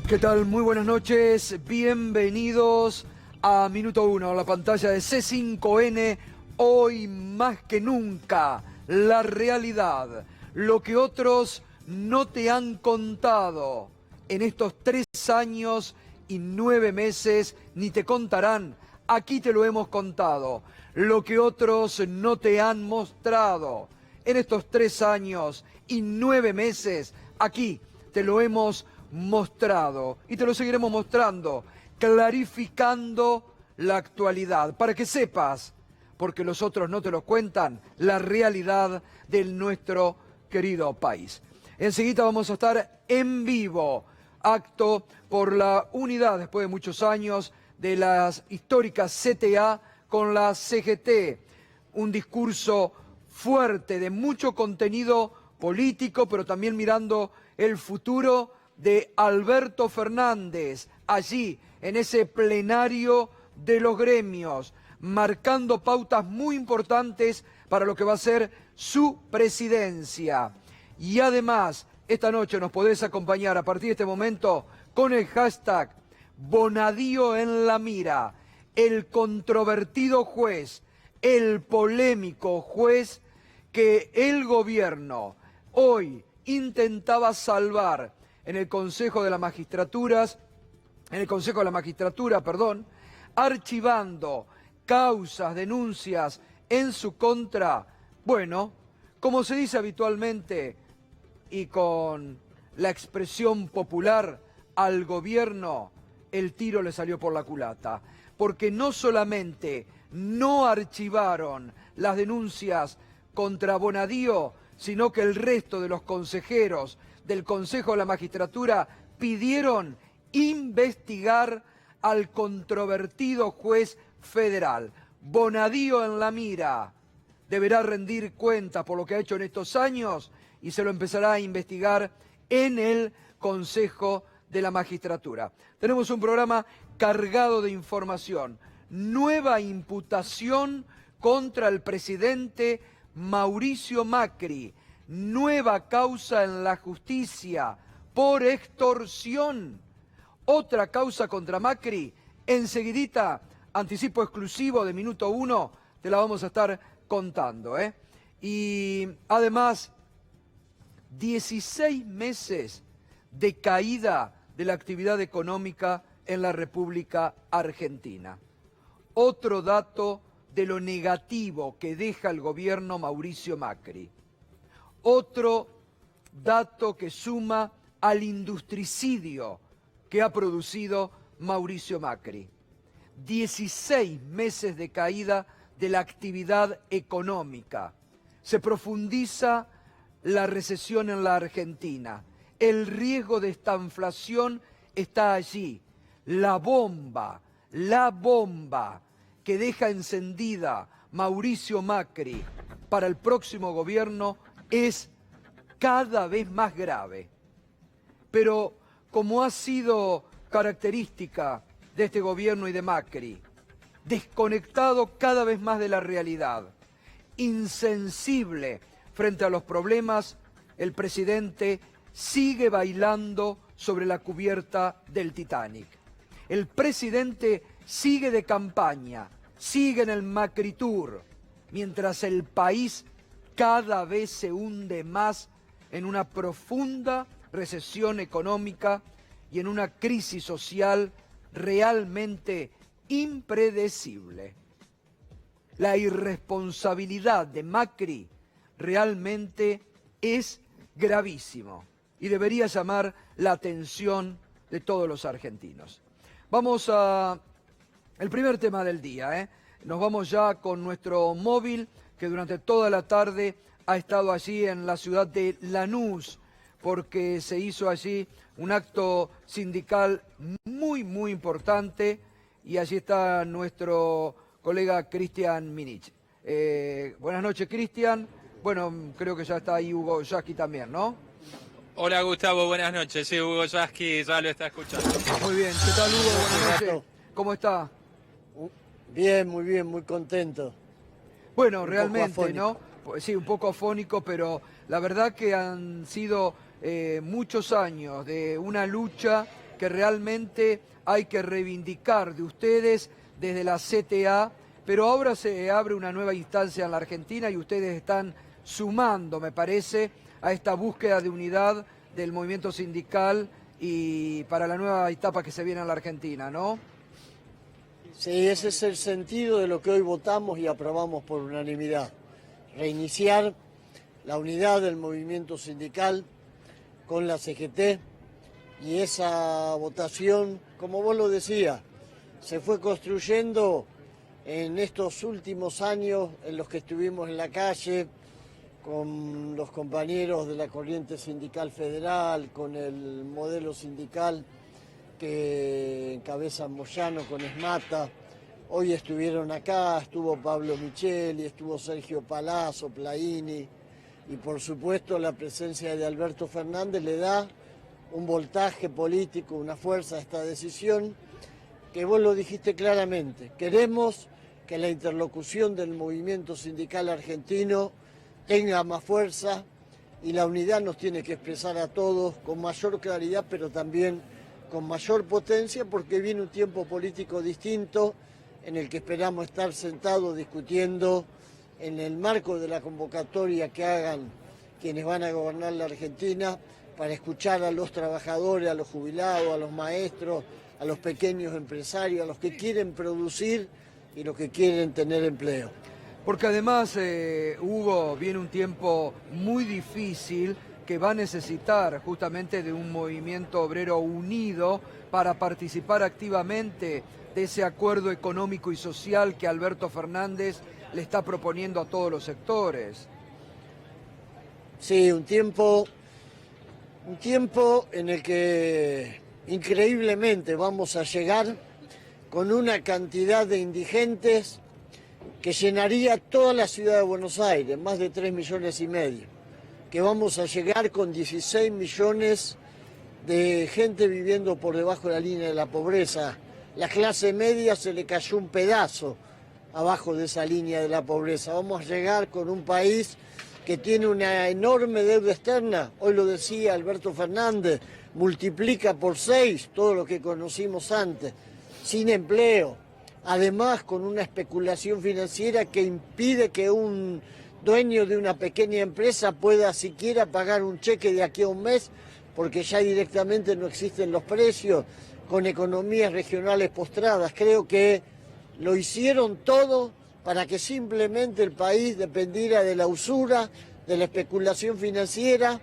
¿Qué tal? Muy buenas noches, bienvenidos a Minuto 1, la pantalla de C5N. Hoy más que nunca, la realidad, lo que otros no te han contado en estos 3 años y 9 meses, ni te contarán, aquí te lo hemos contado. Lo que otros no te han mostrado en estos 3 años y 9 meses, aquí te lo hemos mostrado y te lo seguiremos mostrando, clarificando la actualidad, para que sepas, porque los otros no te lo cuentan, la realidad de nuestro querido país. Enseguida vamos a estar en vivo, acto por la unidad, después de muchos años, de las históricas CTA con la CGT. Un discurso fuerte, de mucho contenido político, pero también mirando el futuro de Alberto Fernández, allí, en ese plenario de los gremios, marcando pautas muy importantes para lo que va a ser su presidencia. Y además, esta noche nos podés acompañar a partir de este momento con el hashtag Bonadío en la mira, el controvertido juez, el polémico juez que el gobierno hoy intentaba salvar en el Consejo de la Magistratura, archivando causas, denuncias en su contra. Bueno, como se dice habitualmente y con la expresión popular, al gobierno el tiro le salió por la culata, porque no solamente no archivaron las denuncias contra Bonadío, sino que el resto de los consejeros del Consejo de la Magistratura pidieron investigar al controvertido juez federal. Bonadío en la mira, deberá rendir cuentas por lo que ha hecho en estos años y se lo empezará a investigar en el Consejo de la Magistratura. Tenemos un programa cargado de información. Nueva imputación contra el presidente Mauricio Macri. Nueva causa en la justicia por extorsión. Otra causa contra Macri. Enseguidita, anticipo exclusivo de Minuto 1, te la vamos a estar contando, ¿eh? Y además, 16 meses de caída de la actividad económica en la República Argentina. Otro dato de lo negativo que deja el gobierno Mauricio Macri. Otro dato que suma al industricidio que ha producido Mauricio Macri. 16 meses de caída de la actividad económica. Se profundiza la recesión en la Argentina. El riesgo de estanflación está allí. La bomba que deja encendida Mauricio Macri para el próximo gobierno es cada vez más grave. Pero como ha sido característica de este gobierno y de Macri, desconectado cada vez más de la realidad, insensible frente a los problemas, el presidente sigue bailando sobre la cubierta del Titanic. El presidente sigue de campaña, sigue en el Macri Tour, mientras el país cada vez se hunde más en una profunda recesión económica y en una crisis social realmente impredecible. La irresponsabilidad de Macri realmente es gravísimo y debería llamar la atención de todos los argentinos. Vamos a el primer tema del día, ¿eh? Nos vamos ya con nuestro móvil que durante toda la tarde ha estado allí en la ciudad de Lanús, porque se hizo allí un acto sindical muy importante y allí está nuestro colega Cristian Minich. Buenas noches, Cristian. Bueno, creo que ya está ahí Hugo Yasky también, ¿no? Hola Gustavo, buenas noches. Sí, Hugo Yasky ya lo está escuchando. Muy bien, ¿qué tal Hugo? Buenas noches. ¿Cómo está? Bien, muy contento. Bueno, realmente, ¿no? Sí, un poco afónico, pero la verdad que han sido muchos años de una lucha que realmente hay que reivindicar de ustedes desde la CTA, pero ahora se abre una nueva instancia en la Argentina y ustedes están sumando, me parece, a esta búsqueda de unidad del movimiento sindical y para la nueva etapa que se viene en la Argentina, ¿no? Sí, ese es el sentido de lo que hoy votamos y aprobamos por unanimidad. Reiniciar la unidad del movimiento sindical con la CGT, y esa votación, como vos lo decías, se fue construyendo en estos últimos años en los que estuvimos en la calle, con los compañeros de la corriente sindical federal, con el modelo sindical que encabeza Moyano con Esmata. Hoy estuvieron acá, estuvo Pablo Micheli, estuvo Sergio Palazzo, Plaini, y por supuesto la presencia de Alberto Fernández le da un voltaje político, una fuerza a esta decisión, que vos lo dijiste claramente. Queremos que la interlocución del movimiento sindical argentino tenga más fuerza, y la unidad nos tiene que expresar a todos con mayor claridad, pero también con mayor potencia, porque viene un tiempo político distinto en el que esperamos estar sentados discutiendo en el marco de la convocatoria que hagan quienes van a gobernar la Argentina, para escuchar a los trabajadores, a los jubilados, a los maestros, a los pequeños empresarios, a los que quieren producir y los que quieren tener empleo. Porque además, Hugo, viene un tiempo muy difícil que va a necesitar justamente de un movimiento obrero unido para participar activamente de ese acuerdo económico y social que Alberto Fernández le está proponiendo a todos los sectores. Sí, un tiempo en el que increíblemente vamos a llegar con una cantidad de indigentes que llenaría toda la ciudad de Buenos Aires, más de 3,5 millones, que vamos a llegar con 16 millones de gente viviendo por debajo de la línea de la pobreza. La clase media se le cayó un pedazo abajo de esa línea de la pobreza. Vamos a llegar con un país que tiene una enorme deuda externa, hoy lo decía Alberto Fernández, multiplica por 6 todo lo que conocimos antes, sin empleo, además con una especulación financiera que impide que un dueño de una pequeña empresa pueda siquiera pagar un cheque de aquí a un mes, porque ya directamente no existen los precios, con economías regionales postradas. Creo que lo hicieron todo para que simplemente el país dependiera de la usura, de la especulación financiera,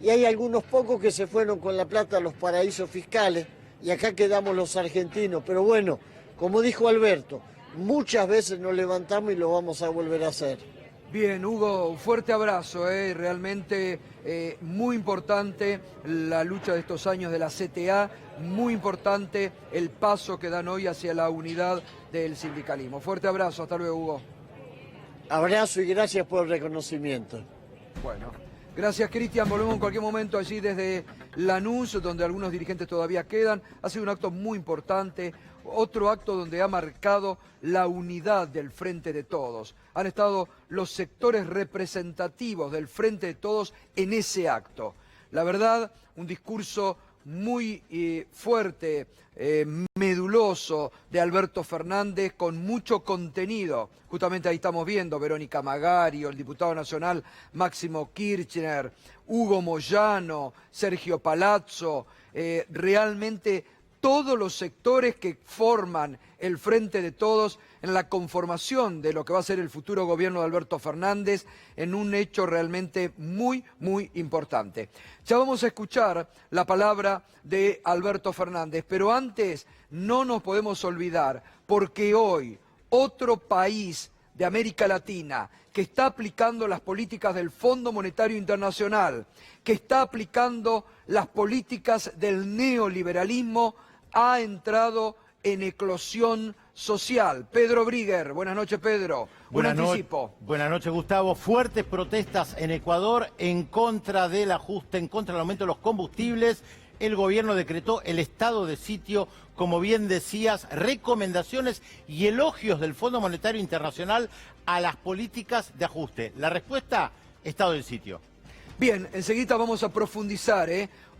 y hay algunos pocos que se fueron con la plata a los paraísos fiscales, y acá quedamos los argentinos. Pero bueno, como dijo Alberto, muchas veces nos levantamos y lo vamos a volver a hacer. Bien, Hugo, un fuerte abrazo, realmente muy importante la lucha de estos años de la CTA, muy importante el paso que dan hoy hacia la unidad del sindicalismo. Fuerte abrazo, hasta luego, Hugo. Abrazo y gracias por el reconocimiento. Bueno, gracias, Cristian. Volvemos en cualquier momento allí desde Lanús, donde algunos dirigentes todavía quedan. Ha sido un acto muy importante, otro acto donde ha marcado la unidad del Frente de Todos. Han estado los sectores representativos del Frente de Todos en ese acto. La verdad, un discurso muy fuerte, meduloso de Alberto Fernández, con mucho contenido. Justamente ahí estamos viendo Verónica Magario, el diputado nacional Máximo Kirchner, Hugo Moyano, Sergio Palazzo, realmente todos los sectores que forman el Frente de Todos en la conformación de lo que va a ser el futuro gobierno de Alberto Fernández, en un hecho realmente muy, muy importante. Ya vamos a escuchar la palabra de Alberto Fernández, pero antes no nos podemos olvidar, porque hoy otro país de América Latina que está aplicando las políticas del Fondo Monetario Internacional, que está aplicando las políticas del neoliberalismo, ha entrado en eclosión social. Pedro Brigger, buenas noches, Pedro. Un anticipo. Buenas noches, Gustavo. Fuertes protestas en Ecuador en contra del ajuste, en contra del aumento de los combustibles. El gobierno decretó el estado de sitio, como bien decías, recomendaciones y elogios del Fondo Monetario Internacional a las políticas de ajuste. La respuesta, estado de sitio. Bien, enseguida vamos a profundizar,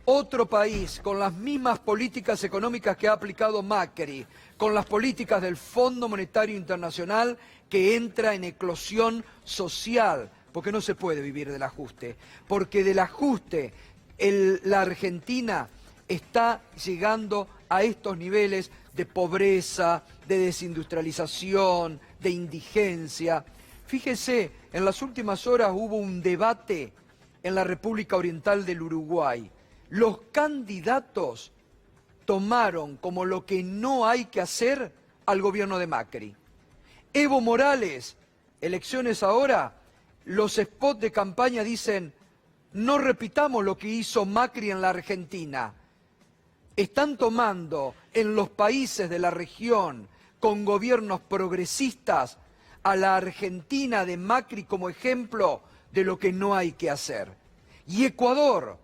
otro país con las mismas políticas económicas que ha aplicado Macri, con las políticas del Fondo Monetario Internacional, que entra en eclosión social, porque no se puede vivir del ajuste, porque del ajuste la Argentina está llegando a estos niveles de pobreza, de desindustrialización, de indigencia. Fíjese, en las últimas horas hubo un debate en la República Oriental del Uruguay. Los candidatos tomaron como lo que no hay que hacer al gobierno de Macri. Evo Morales, elecciones ahora, los spots de campaña dicen: no repitamos lo que hizo Macri en la Argentina. Están tomando en los países de la región con gobiernos progresistas a la Argentina de Macri como ejemplo de lo que no hay que hacer. Y Ecuador,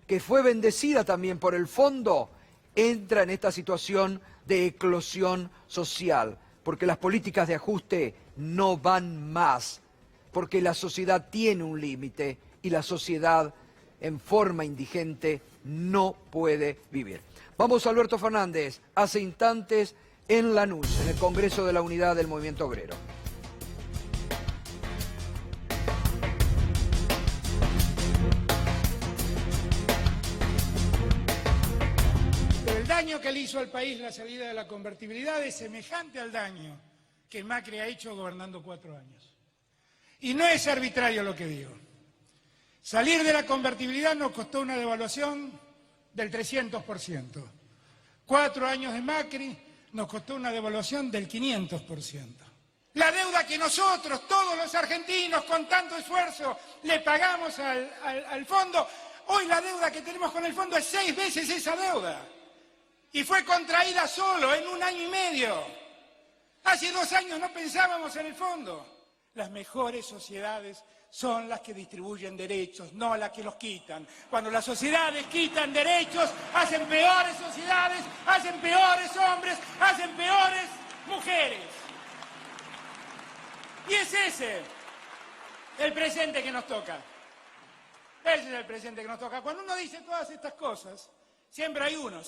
que fue bendecida también por el fondo, entra en esta situación de eclosión social, porque las políticas de ajuste no van más, porque la sociedad tiene un límite y la sociedad en forma indigente no puede vivir. Vamos a Alberto Fernández, hace instantes en Lanús, en el Congreso de la Unidad del Movimiento Obrero. El daño que le hizo al país la salida de la convertibilidad es semejante al daño que Macri ha hecho gobernando 4 años. Y no es arbitrario lo que digo. Salir de la convertibilidad nos costó una devaluación del 300%. 4 años de Macri nos costó una devaluación del 500%. La deuda que nosotros, todos los argentinos, con tanto esfuerzo, le pagamos al fondo, hoy la deuda que tenemos con el fondo es 6 veces esa deuda. Y fue contraída solo en 1 año y medio. Hace 2 años no pensábamos en el fondo. Las mejores sociedades son las que distribuyen derechos, no las que los quitan. Cuando las sociedades quitan derechos, hacen peores sociedades, hacen peores hombres, hacen peores mujeres. Y es ese el presente que nos toca. Ese es el presente que nos toca. Cuando uno dice todas estas cosas, siempre hay uno,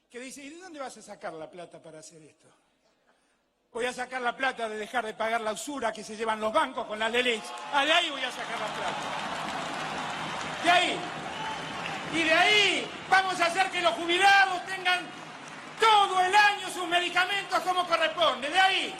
que dice: ¿y de dónde vas a sacar la plata para hacer esto? Voy a sacar la plata de dejar de pagar la usura que se llevan los bancos con las leyes. De ahí voy a sacar la plata. De ahí. Y de ahí vamos a hacer que los jubilados tengan todo el año sus medicamentos como corresponde. De ahí.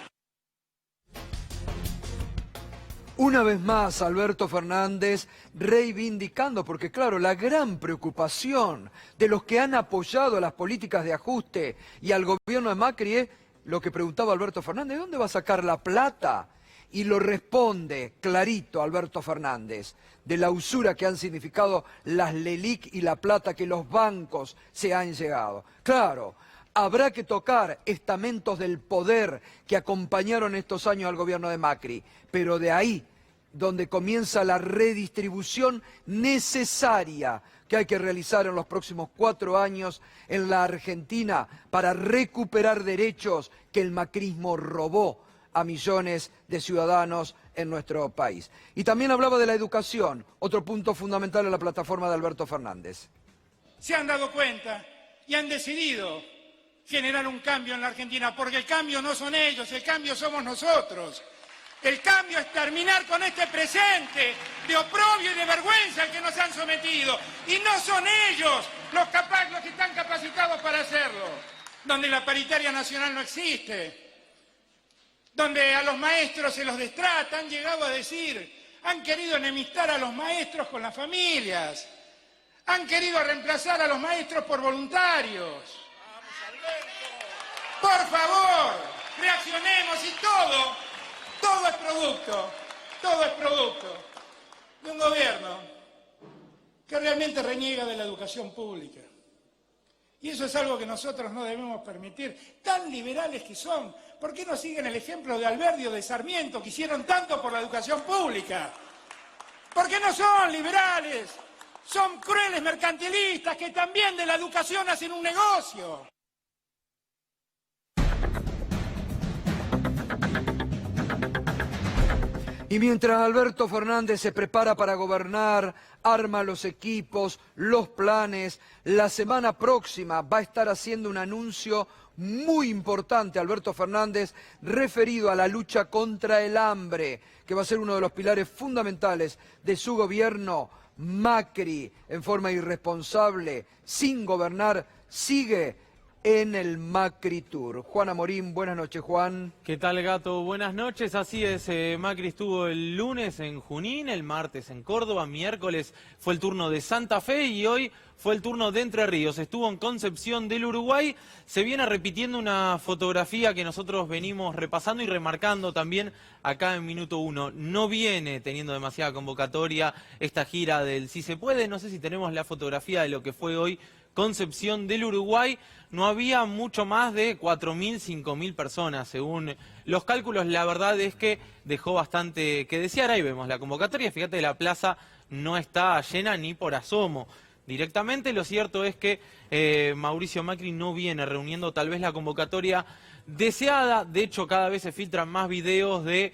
Una vez más, Alberto Fernández reivindicando, porque claro, la gran preocupación de los que han apoyado las políticas de ajuste y al gobierno de Macri es lo que preguntaba Alberto Fernández: ¿de dónde va a sacar la plata? Y lo responde clarito Alberto Fernández: de la usura que han significado las LELIQ y la plata que los bancos se han llegado. Claro, habrá que tocar estamentos del poder que acompañaron estos años al gobierno de Macri, pero de ahí donde comienza la redistribución necesaria que hay que realizar en los próximos 4 años en la Argentina para recuperar derechos que el macrismo robó a millones de ciudadanos en nuestro país. Y también hablaba de la educación, otro punto fundamental en la plataforma de Alberto Fernández. Se han dado cuenta y han decidido generar un cambio en la Argentina, porque el cambio no son ellos, el cambio somos nosotros. El cambio es terminar con este presente de oprobio y de vergüenza al que nos han sometido. Y no son ellos los que están capacitados para hacerlo. Donde la paritaria nacional no existe. Donde a los maestros se los destrata, han llegado a decir, han querido enemistar a los maestros con las familias. Han querido reemplazar a los maestros por voluntarios. Por favor, reaccionemos y todo es producto de un gobierno que realmente reniega de la educación pública. Y eso es algo que nosotros no debemos permitir. Tan liberales que son, ¿por qué no siguen el ejemplo de Alberdi o de Sarmiento, que hicieron tanto por la educación pública? ¿Por qué no son liberales? Son crueles mercantilistas que también de la educación hacen un negocio. Y mientras Alberto Fernández se prepara para gobernar, arma los equipos, los planes, la semana próxima va a estar haciendo un anuncio muy importante, Alberto Fernández, referido a la lucha contra el hambre, que va a ser uno de los pilares fundamentales de su gobierno. Macri, en forma irresponsable, sin gobernar, sigue en el Macri Tour. Juan Amorín, buenas noches, Juan. ¿Qué tal, Gato? Buenas noches. Así es, Macri estuvo el lunes en Junín, el martes en Córdoba, miércoles fue el turno de Santa Fe y hoy fue el turno de Entre Ríos. Estuvo en Concepción del Uruguay. Se viene repitiendo una fotografía que nosotros venimos repasando y remarcando también acá en Minuto 1. No viene teniendo demasiada convocatoria esta gira del Si Se Puede. No sé si tenemos la fotografía de lo que fue hoy Concepción del Uruguay. No había mucho más de 4.000, 5.000 personas, según los cálculos. La verdad es que dejó bastante que desear. Ahí vemos la convocatoria. Fíjate, la plaza no está llena ni por asomo. Directamente, lo cierto es que Mauricio Macri no viene reuniendo tal vez la convocatoria deseada. De hecho, cada vez se filtran más videos de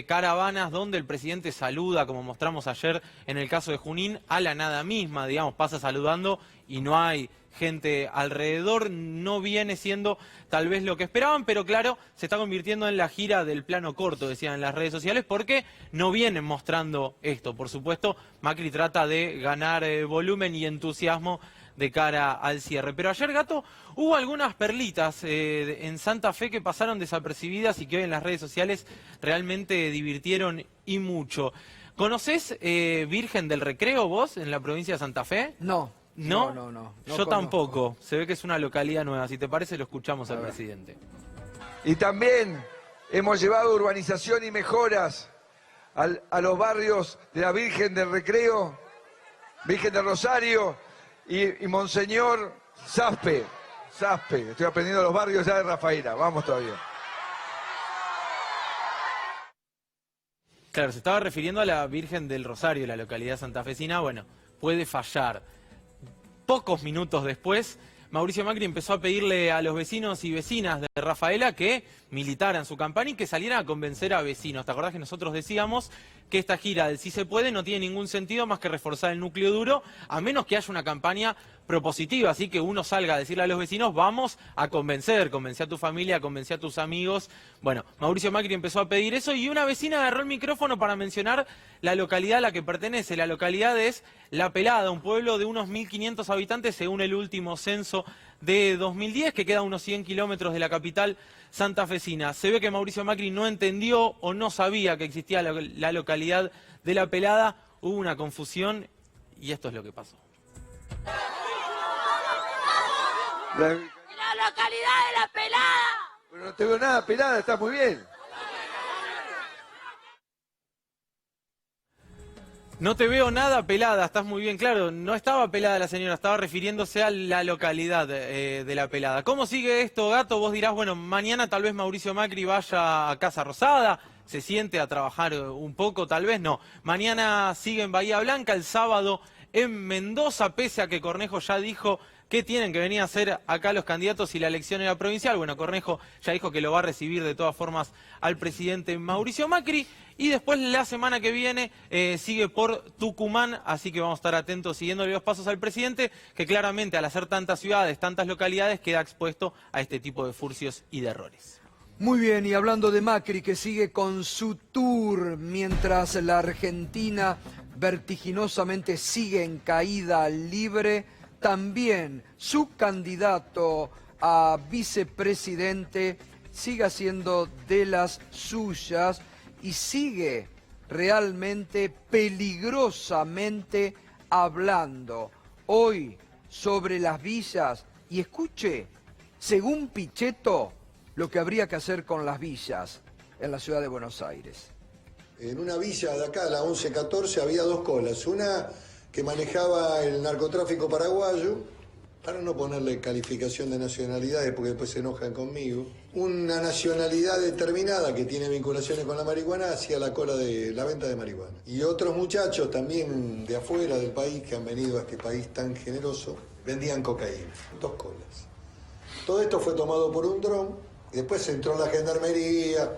caravanas donde el presidente saluda, como mostramos ayer en el caso de Junín, a la nada misma, digamos, pasa saludando y no hay gente alrededor. No viene siendo tal vez lo que esperaban, pero claro, se está convirtiendo en la gira del plano corto, decían en las redes sociales, porque no vienen mostrando esto. Por supuesto, Macri trata de ganar volumen y entusiasmo de cara al cierre. Pero ayer, Gato, hubo algunas perlitas en Santa Fe que pasaron desapercibidas y que hoy en las redes sociales realmente divirtieron y mucho. ¿Conocés Virgen del Recreo vos en la provincia de Santa Fe? No. ¿No? No Yo conozco. tampoco. Se ve que es una localidad nueva. Si te parece, lo escuchamos al presidente. Y también hemos llevado urbanización y mejoras a los barrios de la Virgen del Recreo, Virgen del Rosario y Monseñor Zaspe. Estoy aprendiendo los barrios ya de Rafaela. Vamos todavía. Claro, se estaba refiriendo a la Virgen del Rosario, la localidad santafesina. Bueno, puede fallar. Pocos minutos después, Mauricio Macri empezó a pedirle a los vecinos y vecinas de Rafaela que militaran su campaña y que salieran a convencer a vecinos. ¿Te acordás que nosotros decíamos que esta gira del Si Se Puede no tiene ningún sentido más que reforzar el núcleo duro, a menos que haya una campaña propositiva? Así que uno salga a decirle a los vecinos, vamos a convencer a tu familia, convencer a tus amigos. Bueno, Mauricio Macri empezó a pedir eso y una vecina agarró el micrófono para mencionar la localidad a la que pertenece. La localidad es La Pelada, un pueblo de unos 1.500 habitantes según el último censo de 2010, que queda a unos 100 kilómetros de la capital santafesina. Se ve que Mauricio Macri no entendió o no sabía que existía la localidad de La Pelada. Hubo una confusión y esto es lo que pasó. La localidad de La Pelada. Pero no te veo nada pelada, estás muy bien. No te veo nada pelada, estás muy bien, claro, no estaba pelada la señora, estaba refiriéndose a la localidad de La Pelada. ¿Cómo sigue esto, Gato? Vos dirás, bueno, mañana tal vez Mauricio Macri vaya a Casa Rosada, se siente a trabajar un poco, tal vez no. Mañana sigue en Bahía Blanca, el sábado en Mendoza, pese a que Cornejo ya dijo que tienen que venir a hacer acá los candidatos y la elección era provincial. Bueno, Cornejo ya dijo que lo va a recibir de todas formas al presidente Mauricio Macri. Y después la semana que viene sigue por Tucumán, así que vamos a estar atentos siguiéndole los pasos al presidente, que claramente al hacer tantas ciudades, tantas localidades, queda expuesto a este tipo de furcios y de errores. Muy bien, y hablando de Macri, que sigue con su tour, mientras la Argentina vertiginosamente sigue en caída libre, también su candidato a vicepresidente sigue haciendo de las suyas y sigue realmente peligrosamente hablando hoy sobre las villas. Y escuche, según Pichetto, lo que habría que hacer con las villas en la ciudad de Buenos Aires. En una villa de acá, la 1114, había dos colas. Una que manejaba el narcotráfico paraguayo, para no ponerle calificación de nacionalidades porque después se enojan conmigo, una nacionalidad determinada que tiene vinculaciones con la marihuana hacia la cola de la venta de marihuana. Y otros muchachos también de afuera del país que han venido a este país tan generoso, vendían cocaína, dos colas. Todo esto fue tomado por un dron, y después entró la gendarmería.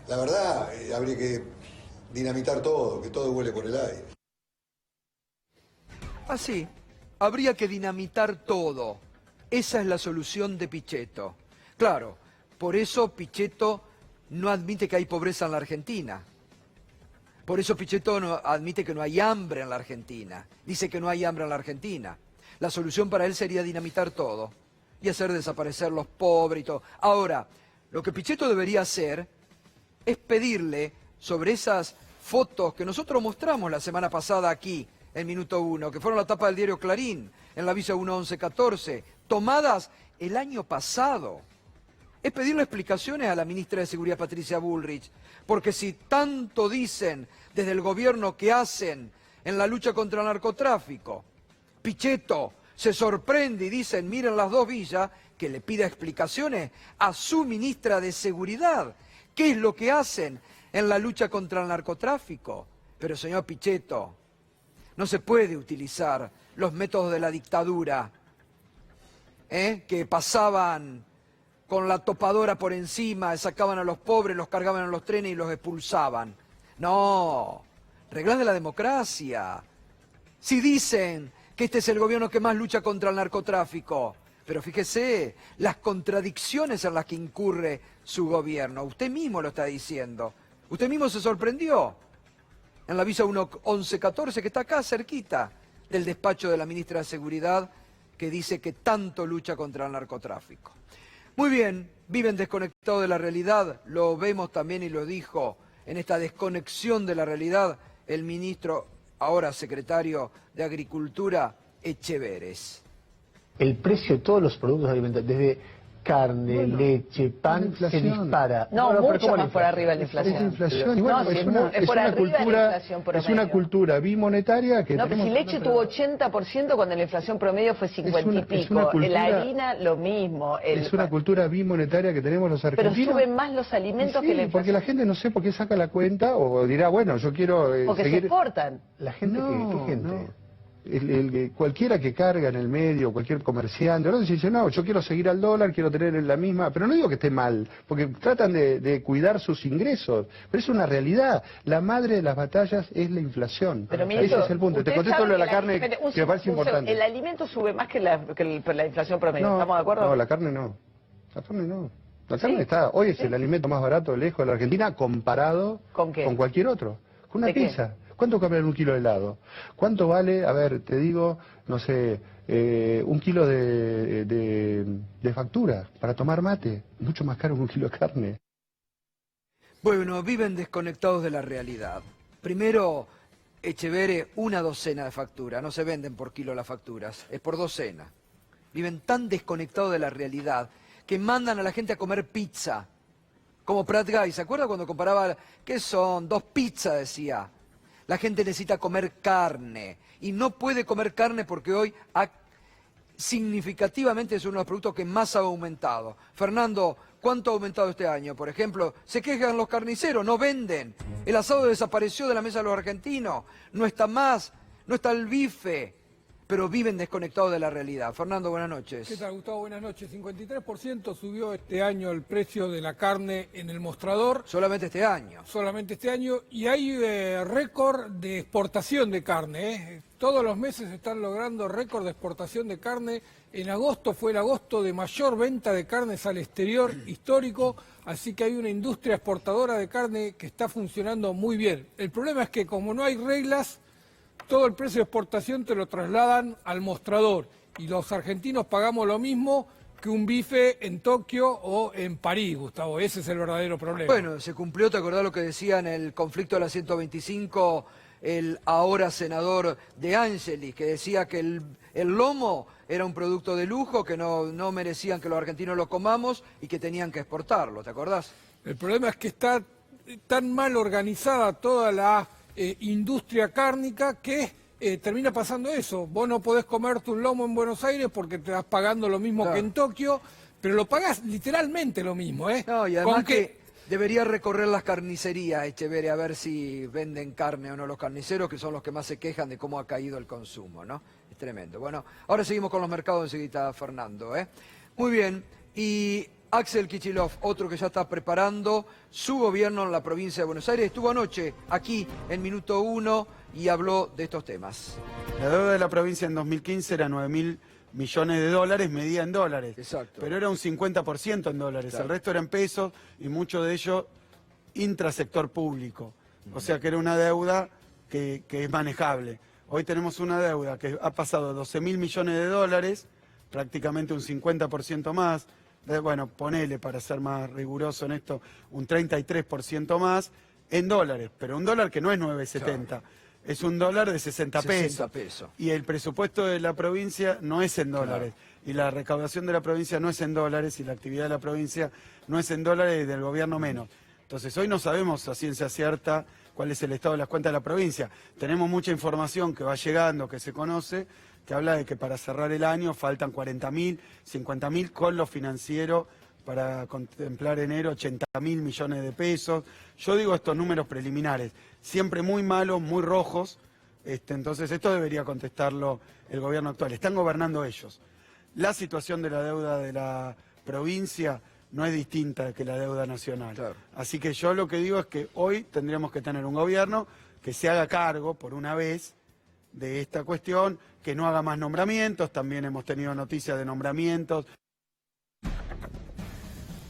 La verdad, habría que dinamitar todo, que todo vuele por el aire. Así, habría que dinamitar todo. Esa es la solución de Pichetto. Claro, por eso Pichetto no admite que hay pobreza en la Argentina. Por eso Pichetto no admite que no hay hambre en la Argentina. Dice que no hay hambre en la Argentina. La solución para él sería dinamitar todo y hacer desaparecer los pobres y todo. Ahora, lo que Pichetto debería hacer es pedirle sobre esas fotos que nosotros mostramos la semana pasada aquí, en Minuto 1, que fueron la tapa del diario Clarín, en la Visa 1-11-14, tomadas el año pasado. Es pedirle explicaciones a la ministra de Seguridad, Patricia Bullrich, porque si tanto dicen desde el gobierno que hacen en la lucha contra el narcotráfico, Pichetto se sorprende y dicen, miren las dos villas, que le pida explicaciones a su ministra de Seguridad. ¿Qué es lo que hacen en la lucha contra el narcotráfico? Pero señor Pichetto, no se puede utilizar los métodos de la dictadura, que pasaban con la topadora por encima, sacaban a los pobres, los cargaban en los trenes y los expulsaban. No, reglas de la democracia. Si dicen que este es el gobierno que más lucha contra el narcotráfico, pero fíjese las contradicciones en las que incurre su gobierno. Usted mismo lo está diciendo. Usted mismo se sorprendió en la Visa 1-11-14, que está acá cerquita del despacho de la ministra de Seguridad, que dice que tanto lucha contra el narcotráfico. Muy bien, viven desconectados de la realidad, lo vemos también y lo dijo en esta desconexión de la realidad el ministro, ahora secretario de Agricultura, Echeveres. El precio de todos los productos alimentarios, desde carne, leche, pan, se dispara. No, pero mucho ¿cómo más por arriba de la inflación. Es inflación. Y bueno, no, es por arriba de la inflación promedio. Es una cultura bimonetaria que no, pero si leche tuvo 80% cuando la inflación promedio fue 50 y pico. La harina, lo mismo. Es una cultura bimonetaria que tenemos los argentinos. Pero suben más los alimentos que la inflación. Porque la gente no sé por qué saca la cuenta o dirá, bueno, yo quiero porque seguir... se exportan. La gente, ¿qué gente? Cualquiera que carga en el medio, cualquier comerciante, ahora dice, no, yo quiero seguir al dólar, quiero tener la misma, pero no digo que esté mal, porque tratan de cuidar sus ingresos, pero es una realidad, la madre de las batallas es la inflación, pero ese es el punto. Te contesto lo de la carne, que me parece importante. El alimento sube más que la inflación promedio, no, ¿estamos de acuerdo? No, la carne no, la carne no. La carne está, hoy es el alimento más barato lejos de la Argentina comparado ¿con qué? Con cualquier otro, con una pizza. ¿Qué? ¿Cuánto vale un kilo de helado? ¿Cuánto vale, a ver, te digo, no sé, un kilo de factura para tomar mate? Mucho más caro que un kilo de carne. Bueno, viven desconectados de la realidad. Primero, Echeverre, una docena de facturas. No se venden por kilo las facturas, es por docena. Viven tan desconectados de la realidad que mandan a la gente a comer pizza. Como Prat Guy, ¿se acuerda cuando comparaba qué son? 2 pizzas, decía. La gente necesita comer carne y no puede comer carne porque hoy significativamente es uno de los productos que más ha aumentado. Fernando, ¿cuánto ha aumentado este año? Por ejemplo, se quejan los carniceros, no venden. El asado desapareció de la mesa de los argentinos, no está más, no está el bife, pero viven desconectados de la realidad. Fernando, buenas noches. ¿Qué tal, Gustavo? Buenas noches. 53% subió este año el precio de la carne en el mostrador. Solamente este año. Solamente este año. Y hay récord de exportación de carne. Todos los meses están logrando récord de exportación de carne. En agosto fue el agosto de mayor venta de carnes al exterior histórico. Así que hay una industria exportadora de carne que está funcionando muy bien. El problema es que como no hay reglas, todo el precio de exportación te lo trasladan al mostrador y los argentinos pagamos lo mismo que un bife en Tokio o en París, Gustavo. Ese es el verdadero problema. Bueno, se cumplió, ¿te acordás lo que decía en el conflicto de la 125 el ahora senador De Angelis, que decía que el lomo era un producto de lujo, que no merecían que los argentinos lo comamos y que tenían que exportarlo, ¿te acordás? El problema es que está tan mal organizada toda la industria cárnica que termina pasando eso. Vos no podés comerte un lomo en Buenos Aires porque te vas pagando lo mismo que en Tokio, pero lo pagás literalmente lo mismo, ¿eh? No, y además que debería recorrer las carnicerías, Echeverre, a ver si venden carne o no los carniceros, que son los que más se quejan de cómo ha caído el consumo, ¿no? Es tremendo. Bueno, ahora seguimos con los mercados enseguida, Fernando, ¿eh? Muy bien, y Axel Kicillof, otro que ya está preparando su gobierno en la provincia de Buenos Aires, estuvo anoche aquí en Minuto 1 y habló de estos temas. La deuda de la provincia en 2015 era 9.000 millones de dólares, medida en dólares. Exacto. Pero era un 50% en dólares, Claro. el resto era en pesos y mucho de ello intrasector público. O sea que era una deuda que es manejable. Hoy tenemos una deuda que ha pasado de 12.000 millones de dólares, prácticamente un 50% más. Bueno, ponele, para ser más riguroso en esto, un 33% más en dólares, pero un dólar que no es 9.70, claro. Es un dólar de 60 pesos. Y el presupuesto de la provincia no es en dólares, claro. Y la recaudación de la provincia no es en dólares, y la actividad de la provincia no es en dólares y del gobierno menos. Entonces hoy no sabemos a ciencia cierta cuál es el estado de las cuentas de la provincia. Tenemos mucha información que va llegando, que se conoce, que habla de que para cerrar el año faltan 40.000, 50.000 con lo financiero para contemplar enero, 80.000 millones de pesos. Yo digo estos números preliminares, siempre muy malos, muy rojos, entonces esto debería contestarlo el gobierno actual. Están gobernando ellos. La situación de la deuda de la provincia no es distinta que la deuda nacional. Claro. Así que yo lo que digo es que hoy tendríamos que tener un gobierno que se haga cargo por una vez de esta cuestión, que no haga más nombramientos. También hemos tenido noticias de nombramientos.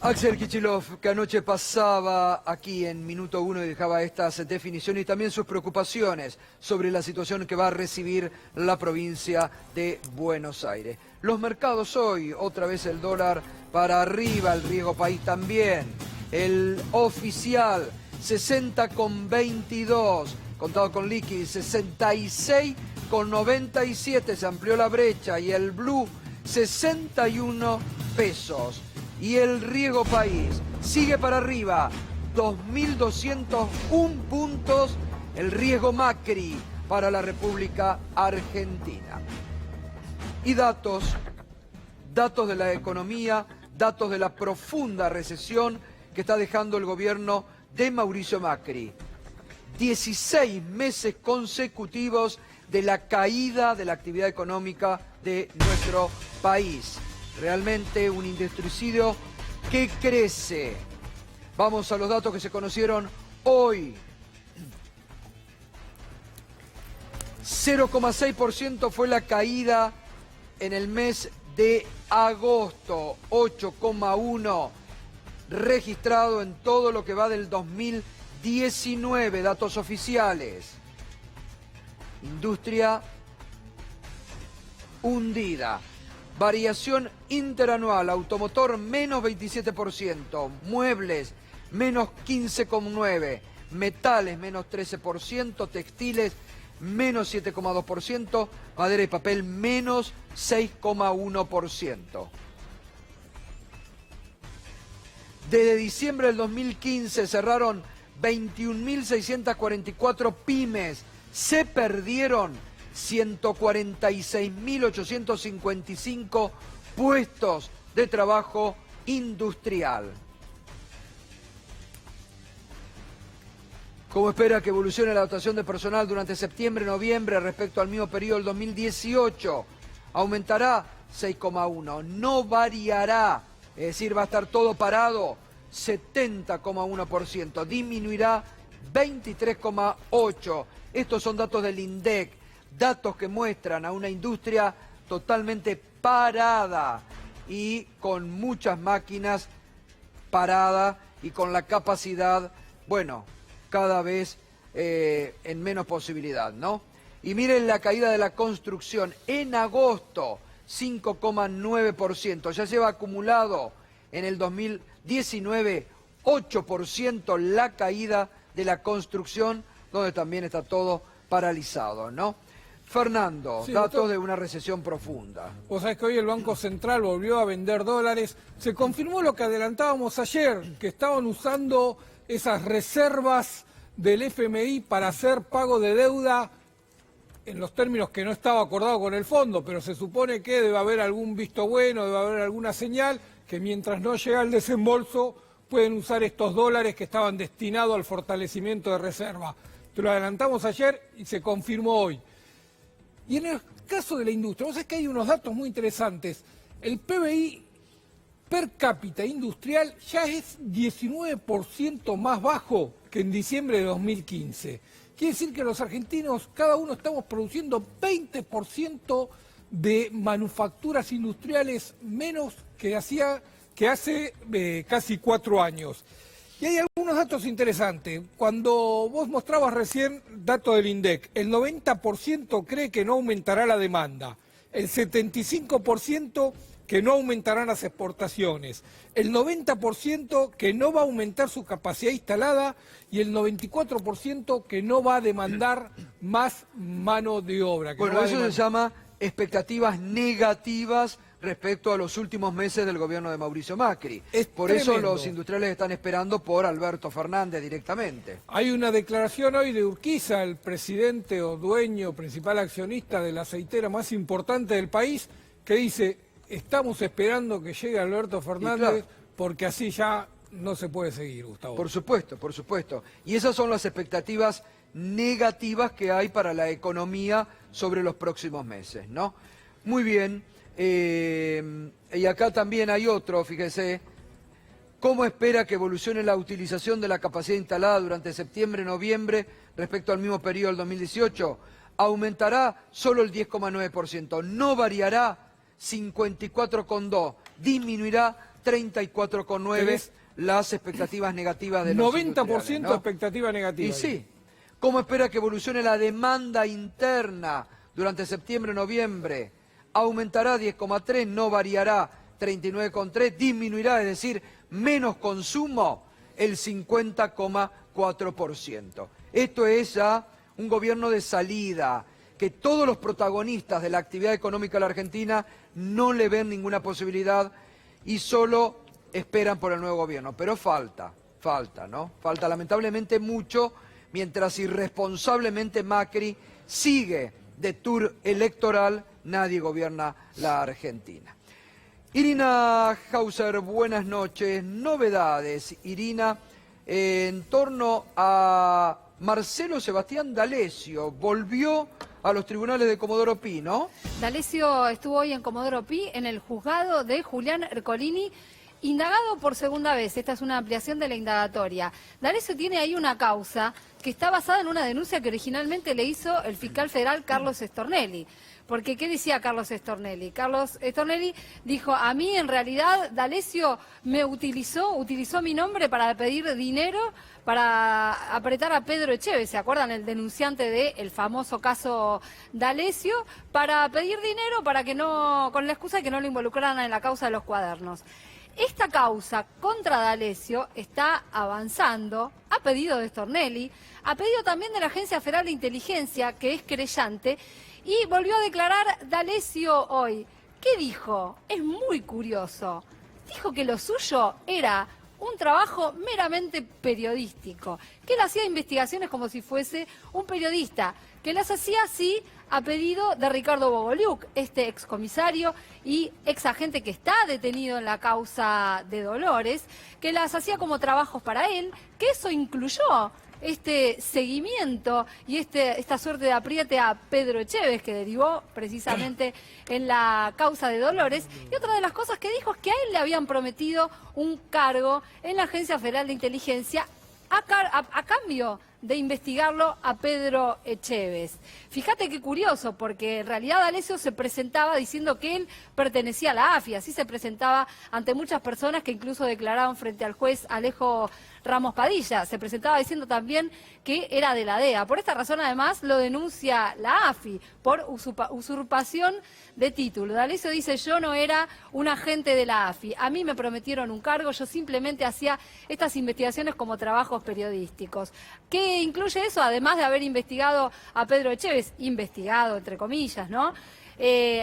Axel Kicillof, que anoche pasaba aquí en Minuto 1 y dejaba estas definiciones y también sus preocupaciones sobre la situación que va a recibir la provincia de Buenos Aires. Los mercados hoy, otra vez el dólar para arriba, el riesgo país también. El oficial, 60,22, contado con liqui, 66,97, se amplió la brecha, y el blue, 61 pesos. Y el riesgo país sigue para arriba, 2.201 puntos, el riesgo Macri para la República Argentina. Y datos de la economía, datos de la profunda recesión que está dejando el gobierno de Mauricio Macri. 16 meses consecutivos de la caída de la actividad económica de nuestro país. Realmente un indestrucido que crece. Vamos a los datos que se conocieron hoy. 0,6% fue la caída en el mes de agosto. 8,1% registrado en todo lo que va del 2019. Datos oficiales. Industria hundida. Variación interanual, automotor menos 27%, muebles menos 15,9%, metales menos 13%, textiles menos 7,2%, madera y papel menos 6,1%. Desde diciembre del 2015 cerraron 21.644 pymes, se perdieron 146.855 puestos de trabajo industrial. ¿Cómo espera que evolucione la dotación de personal durante septiembre y noviembre respecto al mismo periodo del 2018? Aumentará 6,1%, no variará, es decir, va a estar todo parado, 70,1%, disminuirá 23,8%. Estos son datos del INDEC. Datos que muestran a una industria totalmente parada y con muchas máquinas paradas y con la capacidad, bueno, cada vez en menos posibilidad, ¿no? Y miren la caída de la construcción. En agosto, 5,9%. Ya lleva acumulado en el 2019 8% la caída de la construcción, donde también está todo paralizado, ¿no? Fernando, sí, datos de una recesión profunda. Vos sabés que hoy el Banco Central volvió a vender dólares. Se confirmó lo que adelantábamos ayer, que estaban usando esas reservas del FMI para hacer pago de deuda en los términos que no estaba acordado con el fondo, pero se supone que debe haber algún visto bueno, debe haber alguna señal que mientras no llega el desembolso pueden usar estos dólares que estaban destinados al fortalecimiento de reserva. Te lo adelantamos ayer y se confirmó hoy. Y en el caso de la industria, vos sabés que hay unos datos muy interesantes. El PBI per cápita industrial ya es 19% más bajo que en diciembre de 2015. Quiere decir que los argentinos, cada uno estamos produciendo 20% de manufacturas industriales menos que hace casi 4 años. Y hay algunos datos interesantes. Cuando vos mostrabas recién datos del INDEC, el 90% cree que no aumentará la demanda, el 75% que no aumentarán las exportaciones, el 90% que no va a aumentar su capacidad instalada y el 94% que no va a demandar más mano de obra. Bueno, eso se llama expectativas negativas respecto a los últimos meses del gobierno de Mauricio Macri. Por eso los industriales están esperando por Alberto Fernández directamente. Hay una declaración hoy de Urquiza, el presidente o dueño, principal accionista de la aceitera más importante del país, que dice: estamos esperando que llegue Alberto Fernández porque así ya no se puede seguir, Gustavo. Por supuesto, por supuesto. Y esas son las expectativas negativas que hay para la economía sobre los próximos meses, ¿no? Muy bien. Y acá también hay otro, fíjese. ¿Cómo espera que evolucione la utilización de la capacidad instalada durante septiembre-noviembre respecto al mismo periodo del 2018? Aumentará solo el 10,9%, no variará 54,2%, disminuirá 34,9% las expectativas negativas de los 90%, ¿no? Expectativa negativa. Y sí. ¿Cómo espera que evolucione la demanda interna durante septiembre-noviembre? Aumentará 10,3%, no variará 39,3%, disminuirá, es decir, menos consumo, el 50,4%. Esto es ya un gobierno de salida, que todos los protagonistas de la actividad económica de la Argentina no le ven ninguna posibilidad y solo esperan por el nuevo gobierno. Pero falta, ¿no? Falta lamentablemente mucho, mientras irresponsablemente Macri sigue de tour electoral. Nadie gobierna la Argentina. Irina Hauser, buenas noches. Novedades, Irina, en torno a Marcelo Sebastián D'Alessio. Volvió a los tribunales de Comodoro Pi, ¿no? D'Alessio estuvo hoy en Comodoro Pi, en el juzgado de Julián Ercolini, indagado por segunda vez. Esta es una ampliación de la indagatoria. D'Alessio tiene ahí una causa que está basada en una denuncia que originalmente le hizo el fiscal federal Carlos Stornelli. Porque, ¿qué decía Carlos Stornelli? Carlos Stornelli dijo: a mí en realidad D'Alessio me utilizó mi nombre para pedir dinero para apretar a Pedro Echeve, ¿se acuerdan? El denunciante del famoso caso D'Alessio, para pedir dinero para que no, con la excusa de que no lo involucraran en la causa de los cuadernos. Esta causa contra D'Alessio está avanzando a pedido de Stornelli, a pedido también de la Agencia Federal de Inteligencia, que es querellante, y volvió a declarar D'Alessio hoy. ¿Qué dijo? Es muy curioso. Dijo que lo suyo era un trabajo meramente periodístico, que él hacía investigaciones como si fuese un periodista, que las hacía así a pedido de Ricardo Bogoliuk, este excomisario y exagente que está detenido en la causa de Dolores, que las hacía como trabajos para él, que eso incluyó este seguimiento y esta suerte de apriete a Pedro Echeve, que derivó precisamente en la causa de Dolores. Y otra de las cosas que dijo es que a él le habían prometido un cargo en la Agencia Federal de Inteligencia a cambio de investigarlo a Pedro Echeves. Fíjate qué curioso, porque en realidad D'Alessio se presentaba diciendo que él pertenecía a la AFI, así se presentaba ante muchas personas que incluso declaraban frente al juez Alejo Ramos Padilla. Se presentaba diciendo también que era de la DEA. Por esta razón, además, lo denuncia la AFI por usurpación de título. D'Alessio dice: yo no era un agente de la AFI, a mí me prometieron un cargo, yo simplemente hacía estas investigaciones como trabajos periodísticos. ¿Qué incluye eso? Además de haber investigado a Pedro Echeve, investigado entre comillas, ¿no?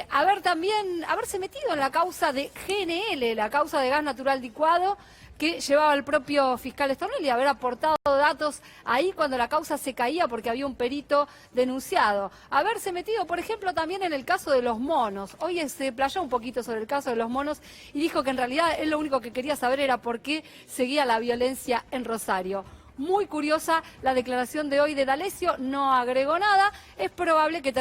Haberse metido en la causa de GNL, la causa de gas natural licuado, que llevaba el propio fiscal Stornelli, haber aportado datos ahí cuando la causa se caía porque había un perito denunciado. Haberse metido, por ejemplo, también en el caso de los monos. Hoy se playó un poquito sobre el caso de los monos y dijo que en realidad él lo único que quería saber era por qué seguía la violencia en Rosario. Muy curiosa la declaración de hoy de D'Alessio, no agregó nada. Es probable que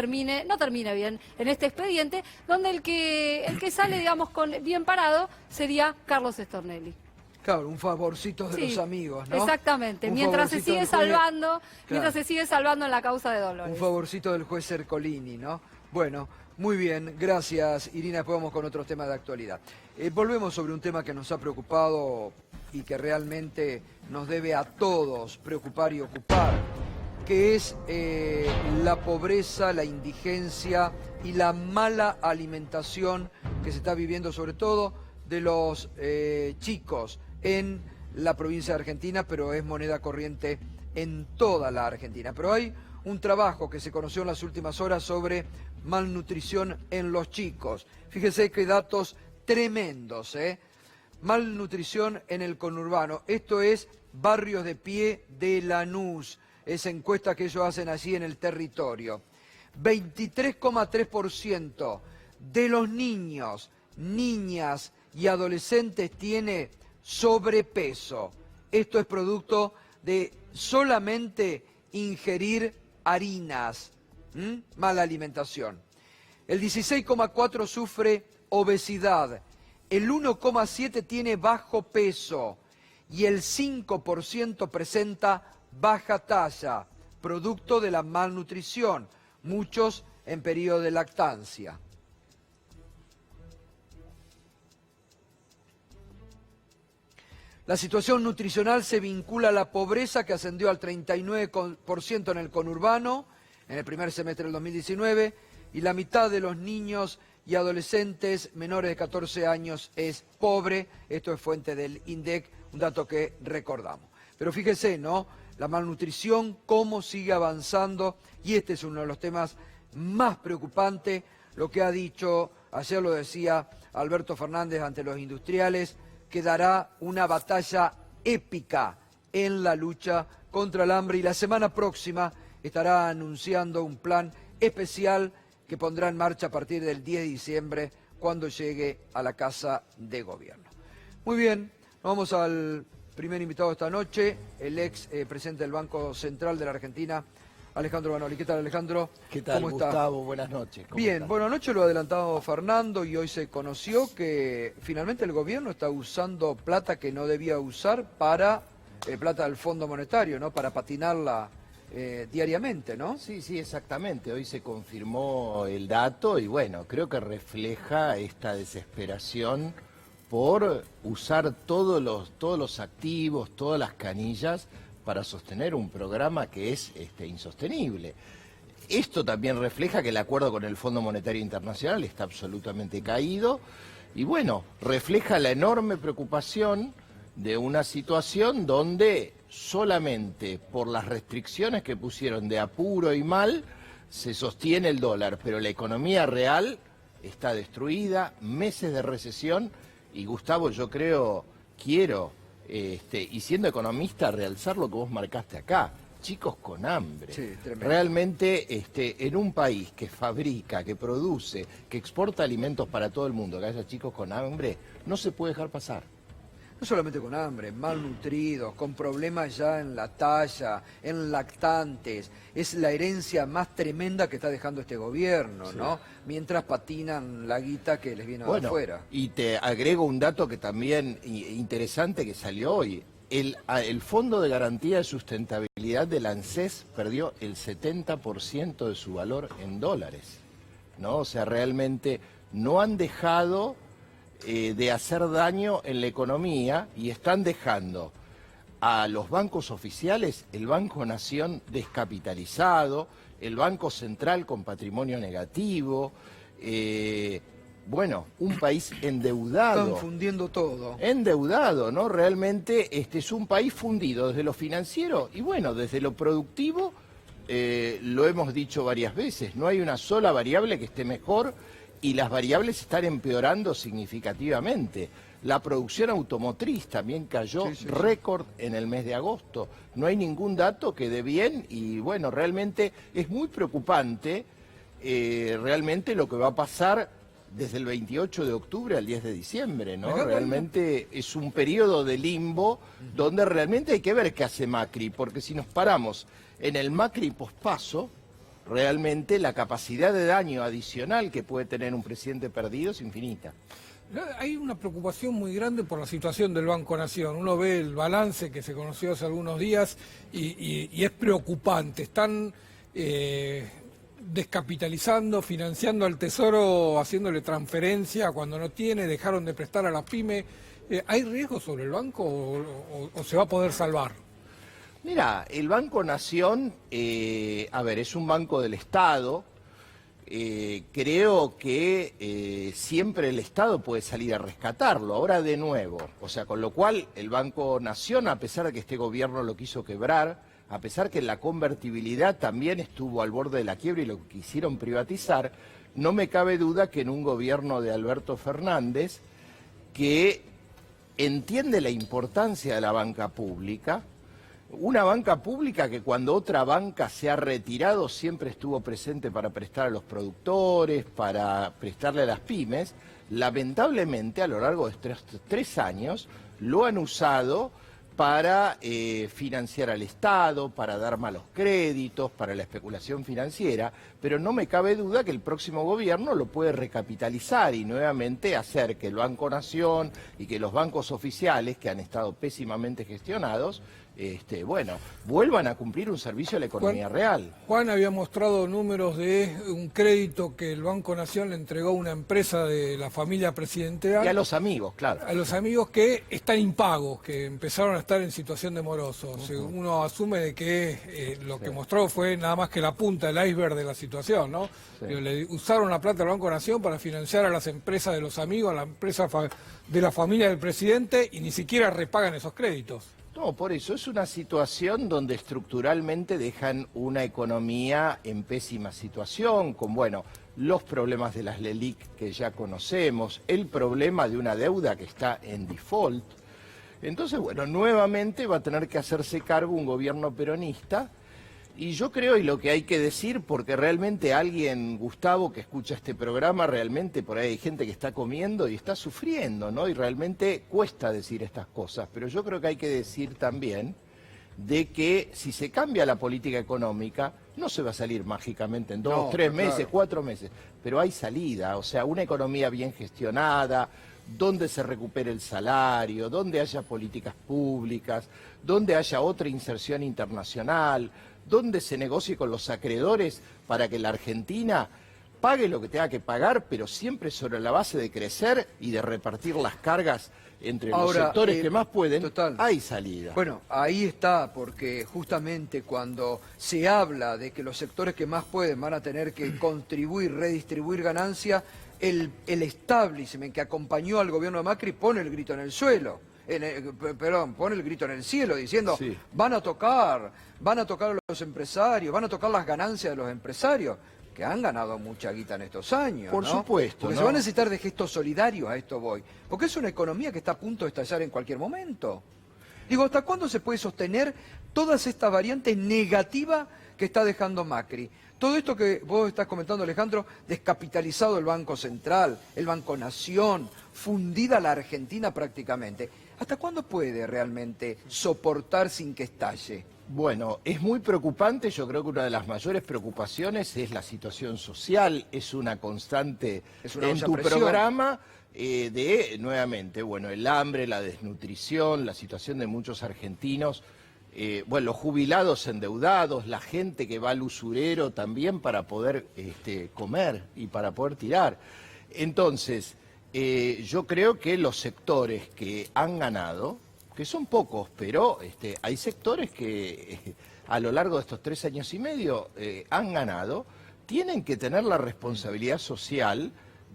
no termine bien en este expediente, donde el que sale, digamos, bien parado sería Carlos Stornelli. Claro, un favorcito de los amigos, ¿no? Exactamente, mientras se sigue salvando, mientras se sigue salvando en la causa de Dolores. Un favorcito del juez Ercolini, ¿no? Bueno, muy bien, gracias Irina, después vamos con otros temas de actualidad. Volvemos sobre un tema que nos ha preocupado y que realmente nos debe a todos preocupar y ocupar, que es la pobreza, la indigencia y la mala alimentación que se está viviendo, sobre todo de los chicos en la provincia de Argentina, pero es moneda corriente en toda la Argentina. Pero hay un trabajo que se conoció en las últimas horas sobre malnutrición en los chicos. Fíjese qué datos tremendos, malnutrición en el conurbano. Esto es Barrios de Pie de Lanús, esa encuesta que ellos hacen allí en el territorio. 23,3% de los niños, niñas y adolescentes tiene sobrepeso. Esto es producto de solamente ingerir harinas, mala alimentación. El 16,4% sufre obesidad, el 1,7% tiene bajo peso y el 5% presenta baja talla, producto de la malnutrición, muchos en periodo de lactancia. La situación nutricional se vincula a la pobreza, que ascendió al 39% en el conurbano en el primer semestre del 2019, y la mitad de los niños y adolescentes menores de 14 años es pobre. Esto es fuente del INDEC, un dato que recordamos. Pero fíjese, ¿no? La malnutrición, cómo sigue avanzando, y este es uno de los temas más preocupantes. Lo que ha dicho, ayer lo decía Alberto Fernández ante los industriales, que dará una batalla épica en la lucha contra el hambre, y la semana próxima estará anunciando un plan especial que pondrá en marcha a partir del 10 de diciembre cuando llegue a la Casa de Gobierno. Muy bien, nos vamos al primer invitado esta noche, el ex presidente del Banco Central de la Argentina, Alejandro Banoli. ¿Qué tal, Alejandro? ¿Qué tal, ¿Cómo Gustavo? está? Buenas noches. Bien, bueno, anoche lo ha adelantado Fernando y hoy se conoció que finalmente el gobierno está usando plata que no debía usar para plata del Fondo Monetario, ¿no? Para patinarla diariamente, ¿no? Sí, sí, exactamente. Hoy se confirmó el dato y bueno, creo que refleja esta desesperación por usar todos los activos, todas las canillas para sostener un programa que es insostenible. Esto también refleja que el acuerdo con el Fondo Monetario Internacional está absolutamente caído y bueno, refleja la enorme preocupación de una situación donde solamente por las restricciones que pusieron de apuro y mal se sostiene el dólar, pero la economía real está destruida, meses de recesión y Gustavo, yo quiero, y siendo economista, realzar lo que vos marcaste acá, chicos con hambre. Sí, tremendo. Realmente en un país que fabrica, que produce, que exporta alimentos para todo el mundo, que haya chicos con hambre, no se puede dejar pasar. No solamente con hambre, malnutridos, con problemas ya en la talla, en lactantes. Es la herencia más tremenda que está dejando este gobierno, ¿no? Mientras patinan la guita que les viene de afuera. Y te agrego un dato que también interesante que salió hoy. El Fondo de Garantía de Sustentabilidad del ANSES perdió el 70% de su valor en dólares, ¿no? O sea, realmente no han dejado de hacer daño en la economía y están dejando a los bancos oficiales, el Banco Nación descapitalizado, el Banco Central con patrimonio negativo, bueno, un país endeudado. Están fundiendo todo. Endeudado, ¿no? Realmente es un país fundido desde lo financiero y bueno, desde lo productivo, lo hemos dicho varias veces, no hay una sola variable que esté mejor y las variables están empeorando significativamente. La producción automotriz también cayó récord en el mes de agosto. No hay ningún dato que dé bien y bueno, realmente es muy preocupante realmente lo que va a pasar desde el 28 de octubre al 10 de diciembre, ¿no? Realmente es un periodo de limbo donde realmente hay que ver qué hace Macri, porque si nos paramos en el Macri pospaso, realmente la capacidad de daño adicional que puede tener un presidente perdido es infinita. Hay una preocupación muy grande por la situación del Banco Nación. Uno ve el balance que se conoció hace algunos días y es preocupante. Están descapitalizando, financiando al Tesoro, haciéndole transferencia cuando no tiene, dejaron de prestar a la pyme. ¿Hay riesgo sobre el banco o se va a poder salvar? Mira, el Banco Nación, es un banco del Estado. Creo que siempre el Estado puede salir a rescatarlo, ahora de nuevo. O sea, con lo cual el Banco Nación, a pesar de que este gobierno lo quiso quebrar, a pesar que la convertibilidad también estuvo al borde de la quiebra y lo quisieron privatizar, no me cabe duda que en un gobierno de Alberto Fernández, que entiende la importancia de la banca pública, una banca pública que cuando otra banca se ha retirado siempre estuvo presente para prestar a los productores, para prestarle a las pymes, lamentablemente a lo largo de estos 3 años lo han usado para financiar al Estado, para dar malos créditos, para la especulación financiera, pero no me cabe duda que el próximo gobierno lo puede recapitalizar y nuevamente hacer que el Banco Nación y que los bancos oficiales, que han estado pésimamente gestionados, vuelvan a cumplir un servicio a la economía real. Juan había mostrado números de un crédito que el Banco Nación le entregó a una empresa de la familia presidencial. Y a los amigos, claro. A los amigos que están impagos, que empezaron a estar en situación de morosos. Uno asume de que lo que mostró fue nada más que la punta del iceberg de la situación, ¿no? Sí. Le usaron la plata del Banco Nación para financiar a las empresas de los amigos, a la empresa de la familia del presidente y ni siquiera repagan esos créditos. No, por eso es una situación donde estructuralmente dejan una economía en pésima situación, con, los problemas de las LELIC que ya conocemos, el problema de una deuda que está en default. Entonces, nuevamente va a tener que hacerse cargo un gobierno peronista. Y yo creo, y lo que hay que decir, porque realmente alguien, Gustavo, que escucha este programa, realmente por ahí hay gente que está comiendo y está sufriendo, ¿no? Y realmente cuesta decir estas cosas, pero yo creo que hay que decir también de que si se cambia la política económica, no se va a salir mágicamente en 2, 3 meses, 4 meses, pero hay salida, o sea, una economía bien gestionada, donde se recupere el salario, donde haya políticas públicas, donde haya otra inserción internacional, donde se negocie con los acreedores para que la Argentina pague lo que tenga que pagar, pero siempre sobre la base de crecer y de repartir las cargas entre los sectores que más pueden, hay salida. Bueno, ahí está, porque justamente cuando se habla de que los sectores que más pueden van a tener que contribuir, redistribuir ganancia, el establishment que acompañó al gobierno de Macri pone el grito en el suelo. Pone el grito en el cielo diciendo, van a tocar a los empresarios, van a tocar las ganancias de los empresarios, que han ganado mucha guita en estos años. Por supuesto. Porque se va a necesitar de gestos solidarios, a esto voy. Porque es una economía que está a punto de estallar en cualquier momento. Digo, ¿hasta cuándo se puede sostener todas estas variantes negativas que está dejando Macri? Todo esto que vos estás comentando, Alejandro, descapitalizado el Banco Central, el Banco Nación, fundida la Argentina prácticamente. ¿Hasta cuándo puede realmente soportar sin que estalle? Bueno, es muy preocupante. Yo creo que una de las mayores preocupaciones es la situación social, es una constante en tu programa nuevamente, el hambre, la desnutrición, la situación de muchos argentinos, los jubilados endeudados, la gente que va al usurero también para poder comer y para poder tirar. Entonces, yo creo que los sectores que han ganado, que son pocos, pero hay sectores que a lo largo de estos 3 años y medio han ganado, tienen que tener la responsabilidad social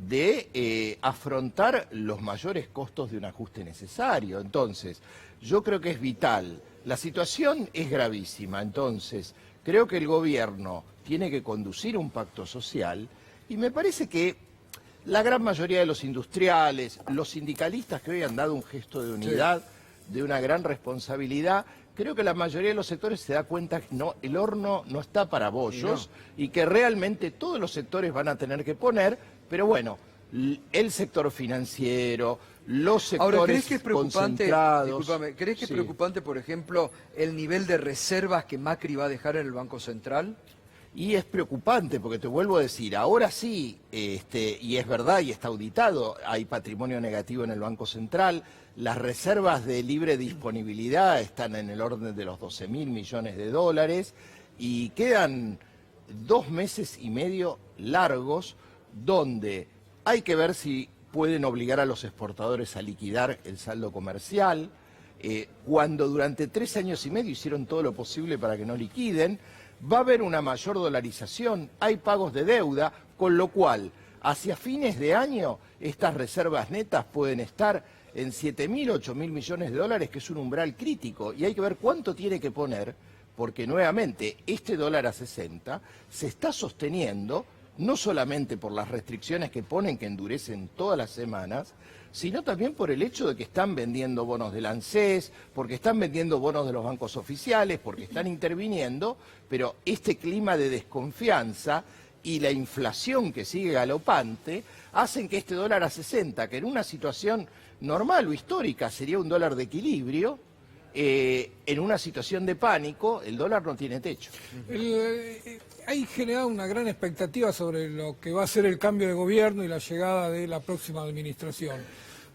de afrontar los mayores costos de un ajuste necesario. Entonces, yo creo que es vital. La situación es gravísima, entonces creo que el gobierno tiene que conducir un pacto social y me parece que la gran mayoría de los industriales, los sindicalistas que hoy han dado un gesto de unidad, de una gran responsabilidad, creo que la mayoría de los sectores se da cuenta que el horno no está para bollos y que realmente todos los sectores van a tener que poner, pero el sector financiero, los sectores Ahora, ¿crees que es preocupante, concentrados? discúlpame, ¿crees que es Sí. preocupante, por ejemplo, el nivel de reservas que Macri va a dejar en el Banco Central? Y es preocupante, porque te vuelvo a decir, ahora sí, y es verdad y está auditado, hay patrimonio negativo en el Banco Central, las reservas de libre disponibilidad están en el orden de los 12.000 millones de dólares y quedan 2 meses y medio largos donde hay que ver si pueden obligar a los exportadores a liquidar el saldo comercial, cuando durante 3 años y medio hicieron todo lo posible para que no liquiden. Va a haber una mayor dolarización, hay pagos de deuda, con lo cual, hacia fines de año, estas reservas netas pueden estar en 7.000, 8.000 millones de dólares, que es un umbral crítico, y hay que ver cuánto tiene que poner, porque nuevamente, este dólar a 60 se está sosteniendo, no solamente por las restricciones que ponen, que endurecen todas las semanas, sino también por el hecho de que están vendiendo bonos del ANSES, porque están vendiendo bonos de los bancos oficiales, porque están interviniendo, pero este clima de desconfianza y la inflación que sigue galopante hacen que este dólar a 60, que en una situación normal o histórica sería un dólar de equilibrio, en una situación de pánico, el dólar no tiene techo. Hay generado una gran expectativa sobre lo que va a ser el cambio de gobierno y la llegada de la próxima administración.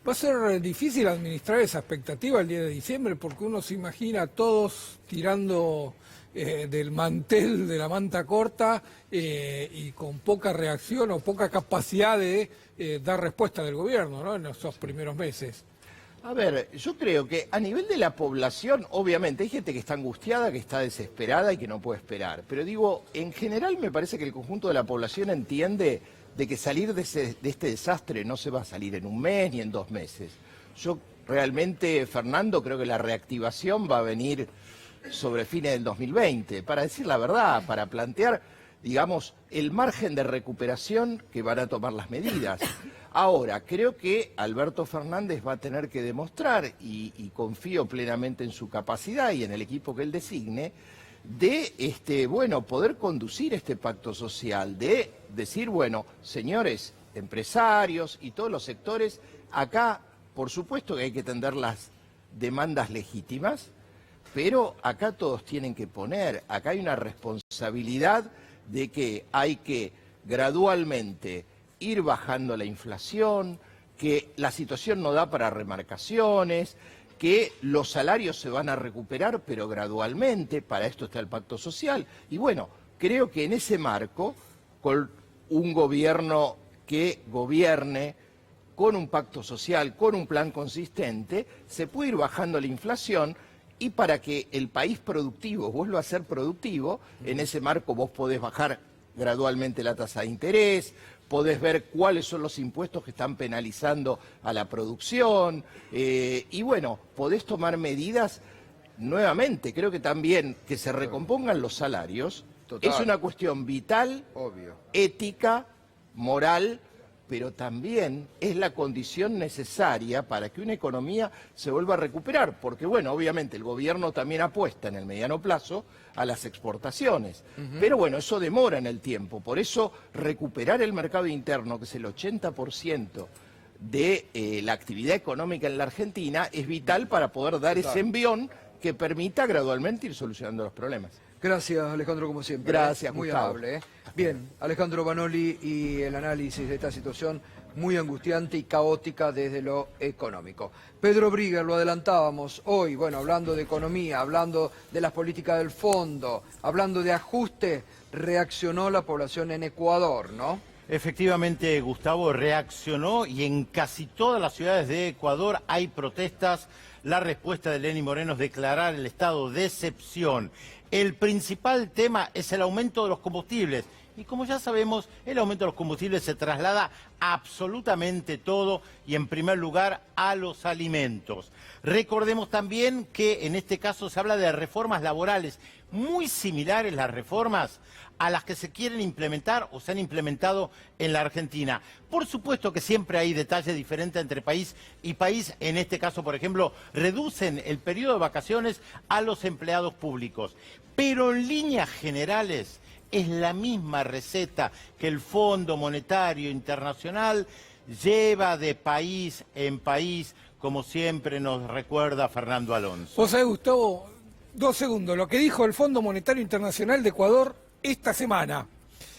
Va a ser difícil administrar esa expectativa el día de diciembre porque uno se imagina a todos tirando del mantel, de la manta corta y con poca reacción o poca capacidad de dar respuesta del gobierno, ¿no?, en esos primeros meses. A ver, yo creo que a nivel de la población, obviamente, hay gente que está angustiada, que está desesperada y que no puede esperar. Pero digo, en general me parece que el conjunto de la población entiende de que salir de este desastre no se va a salir en 1 mes ni en 2 meses. Yo realmente, Fernando, creo que la reactivación va a venir sobre fines del 2020, para decir la verdad, para plantear, digamos, el margen de recuperación que van a tomar las medidas. Ahora, creo que Alberto Fernández va a tener que demostrar, y confío plenamente en su capacidad y en el equipo que él designe, de poder conducir este pacto social, de decir, bueno, señores empresarios y todos los sectores, acá, por supuesto que hay que atender las demandas legítimas, pero acá todos tienen que poner, acá hay una responsabilidad de que hay que gradualmente ir bajando la inflación, que la situación no da para remarcaciones, que los salarios se van a recuperar, pero gradualmente, para esto está el pacto social. Y bueno, creo que en ese marco, con un gobierno que gobierne, con un pacto social, con un plan consistente, se puede ir bajando la inflación. Y para que el país productivo vuelva a ser productivo, en ese marco vos podés bajar gradualmente la tasa de interés, podés ver cuáles son los impuestos que están penalizando a la producción, y bueno, podés tomar medidas nuevamente. Creo que también que se recompongan los salarios. Total. Es una cuestión vital, obvio, ética, moral, pero también es la condición necesaria para que una economía se vuelva a recuperar, porque bueno, obviamente el gobierno también apuesta en el mediano plazo a las exportaciones, pero bueno, eso demora en el tiempo, por eso recuperar el mercado interno, que es el 80% de la actividad económica en la Argentina, es vital para poder dar ese envión que permita gradualmente ir solucionando los problemas. Gracias, Alejandro, como siempre. Gracias, muy Gustavo. amable. Bien, Alejandro Banoli y el análisis de esta situación muy angustiante y caótica desde lo económico. Pedro Brigger, lo adelantábamos hoy, bueno, hablando de economía, hablando de las políticas del fondo, hablando de ajuste, reaccionó la población en Ecuador, ¿no? Efectivamente, Gustavo, reaccionó y en casi todas las ciudades de Ecuador hay protestas. La respuesta de Lenín Moreno es declarar el estado de excepción. El principal tema es el aumento de los combustibles. Y como ya sabemos, el aumento de los combustibles se traslada a absolutamente todo y en primer lugar a los alimentos. Recordemos también que en este caso se habla de reformas laborales muy similares, las reformas a las que se quieren implementar o se han implementado en la Argentina. Por supuesto que siempre hay detalles diferentes entre país y país. En este caso, por ejemplo, reducen el periodo de vacaciones a los empleados públicos. Pero en líneas generales es la misma receta que el Fondo Monetario Internacional lleva de país en país, como siempre nos recuerda Fernando Alonso. Vos sabés, Gustavo, 2 segundos, lo que dijo el Fondo Monetario Internacional de Ecuador esta semana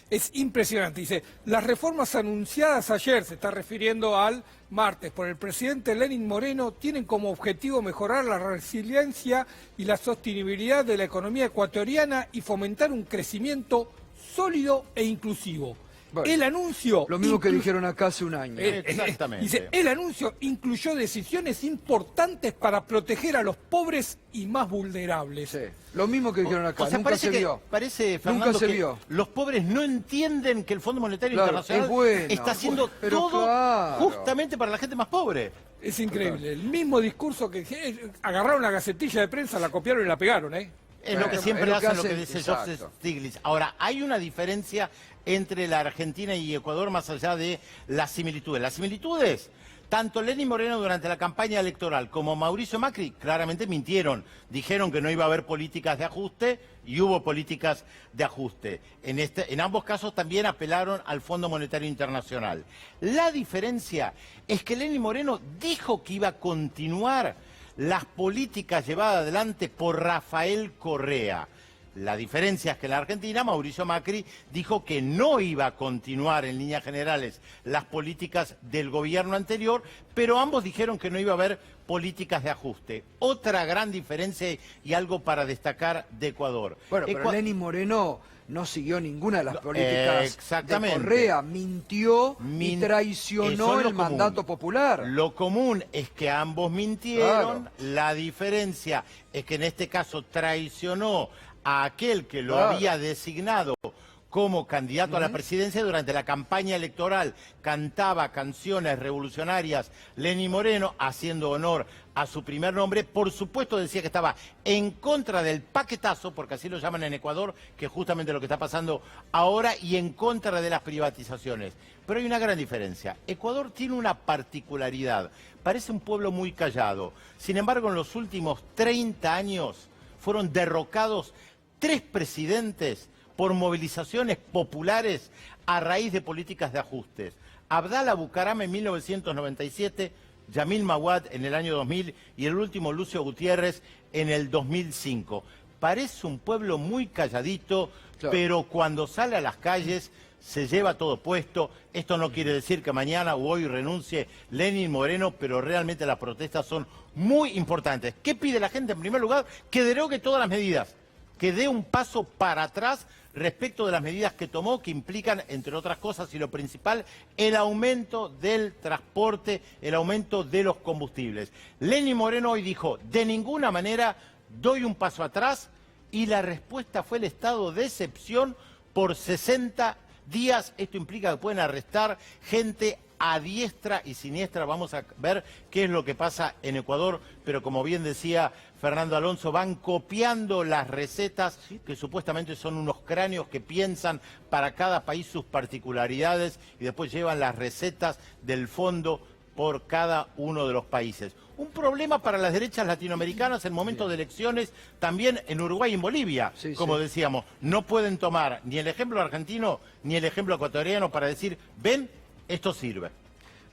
es impresionante. Dice, las reformas anunciadas ayer, se está refiriendo al martes, por el presidente Lenín Moreno, tienen como objetivo mejorar la resiliencia y la sostenibilidad de la economía ecuatoriana y fomentar un crecimiento sólido e inclusivo. Bueno, el anuncio... Lo mismo que dijeron acá hace un año. Exactamente. Dice, el anuncio incluyó decisiones importantes para proteger a los pobres y más vulnerables. Sí, lo mismo que dijeron acá, O sea, nunca se vio. Parece, Fernando, Nunca se que vio. los pobres no entienden que el Fondo Monetario Claro, Internacional es bueno, está haciendo pero todo claro. justamente para la gente más pobre. Es increíble. El mismo discurso que agarraron la gacetilla de prensa, la copiaron y la pegaron, ¿eh? Es lo que siempre es lo que hacen, lo que hacen, dice exacto. Joseph Stiglitz. Ahora, hay una diferencia entre la Argentina y Ecuador más allá de las similitudes. Las similitudes, tanto Lenín Moreno durante la campaña electoral como Mauricio Macri claramente mintieron. Dijeron que no iba a haber políticas de ajuste y hubo políticas de ajuste. En ambos casos también apelaron al Fondo Monetario Internacional. La diferencia es que Lenín Moreno dijo que iba a continuar las políticas llevadas adelante por Rafael Correa. La diferencia es que en la Argentina, Mauricio Macri dijo que no iba a continuar en líneas generales las políticas del gobierno anterior, pero ambos dijeron que no iba a haber políticas de ajuste. Otra gran diferencia y algo para destacar de Ecuador. Bueno, pero Lenín Moreno no siguió ninguna de las políticas de Correa, mintió y traicionó el mandato popular. Lo común es que ambos mintieron, Claro. La diferencia es que en este caso traicionó a aquel que lo Claro. había designado como candidato a la presidencia durante la campaña electoral. Cantaba canciones revolucionarias Lenín Moreno, haciendo honor a su primer nombre. Por supuesto decía que estaba en contra del paquetazo, porque así lo llaman en Ecuador, que es justamente lo que está pasando ahora, y en contra de las privatizaciones. Pero hay una gran diferencia. Ecuador tiene una particularidad. Parece un pueblo muy callado. Sin embargo, en los últimos 30 años fueron derrocados 3 presidentes por movilizaciones populares a raíz de políticas de ajustes. Abdala Bucaram en 1997, Yamil Mahuad en el año 2000 y el último Lucio Gutiérrez en el 2005. Parece un pueblo muy calladito, claro, pero cuando sale a las calles se lleva todo puesto. Esto no quiere decir que mañana o hoy renuncie Lenín Moreno, pero realmente las protestas son muy importantes. ¿Qué pide la gente? En primer lugar, que derogue todas las medidas, que dé un paso para atrás respecto de las medidas que tomó, que implican, entre otras cosas, y lo principal, el aumento del transporte, el aumento de los combustibles. Lenín Moreno hoy dijo, de ninguna manera doy un paso atrás, y la respuesta fue el estado de excepción por 60 días. Esto implica que pueden arrestar gente a diestra y siniestra. Vamos a ver qué es lo que pasa en Ecuador, pero como bien decía Fernando Alonso, van copiando las recetas que supuestamente son unos cráneos que piensan para cada país sus particularidades y después llevan las recetas del fondo por cada uno de los países. Un problema para las derechas latinoamericanas en momentos de elecciones, también en Uruguay y en Bolivia, como decíamos. No pueden tomar ni el ejemplo argentino ni el ejemplo ecuatoriano para decir, ven, esto sirve.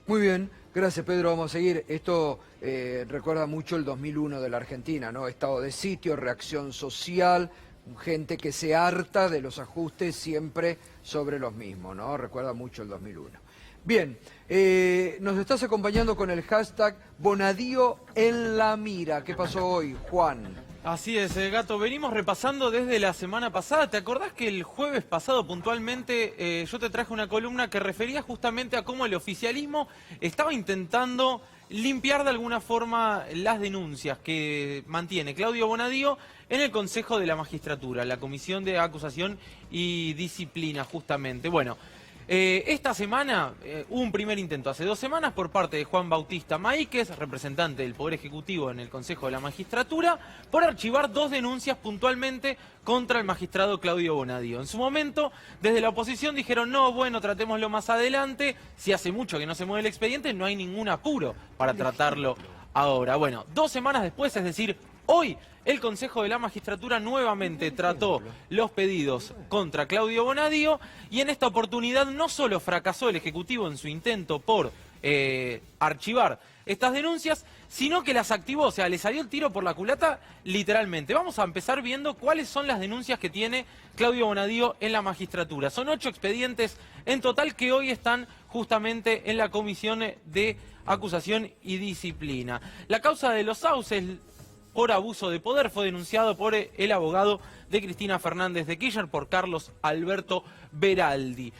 Muy bien, gracias Pedro, vamos a seguir. Esto recuerda mucho el 2001 de la Argentina, ¿no? Estado de sitio, reacción social, gente que se harta de los ajustes siempre sobre los mismos, ¿no? Recuerda mucho el 2001. Bien, nos estás acompañando con el hashtag Bonadío en la mira. ¿Qué pasó hoy, Juan? Así es, Gato. Venimos repasando desde la semana pasada. ¿Te acordás que el jueves pasado puntualmente yo te traje una columna que refería justamente a cómo el oficialismo estaba intentando limpiar de alguna forma las denuncias que mantiene Claudio Bonadío en el Consejo de la Magistratura, la Comisión de Acusación y Disciplina, justamente? Bueno, esta semana hubo un primer intento, hace 2 semanas, por parte de Juan Bautista Maíquez, representante del Poder Ejecutivo en el Consejo de la Magistratura, por archivar 2 denuncias puntualmente contra el magistrado Claudio Bonadío. En su momento, desde la oposición dijeron, no, bueno, tratémoslo más adelante, si hace mucho que no se mueve el expediente, no hay ningún apuro para tratarlo ahora. Bueno, 2 semanas después, es decir, hoy, el Consejo de la Magistratura nuevamente trató los pedidos contra Claudio Bonadío y en esta oportunidad no solo fracasó el Ejecutivo en su intento por archivar estas denuncias, sino que las activó, o sea, le salió el tiro por la culata literalmente. Vamos a empezar viendo cuáles son las denuncias que tiene Claudio Bonadío en la magistratura. Son 8 expedientes en total que hoy están justamente en la Comisión de Acusación y Disciplina. La causa de los sauces por abuso de poder fue denunciado por el abogado de Cristina Fernández de Kirchner, por Carlos Alberto Beraldi.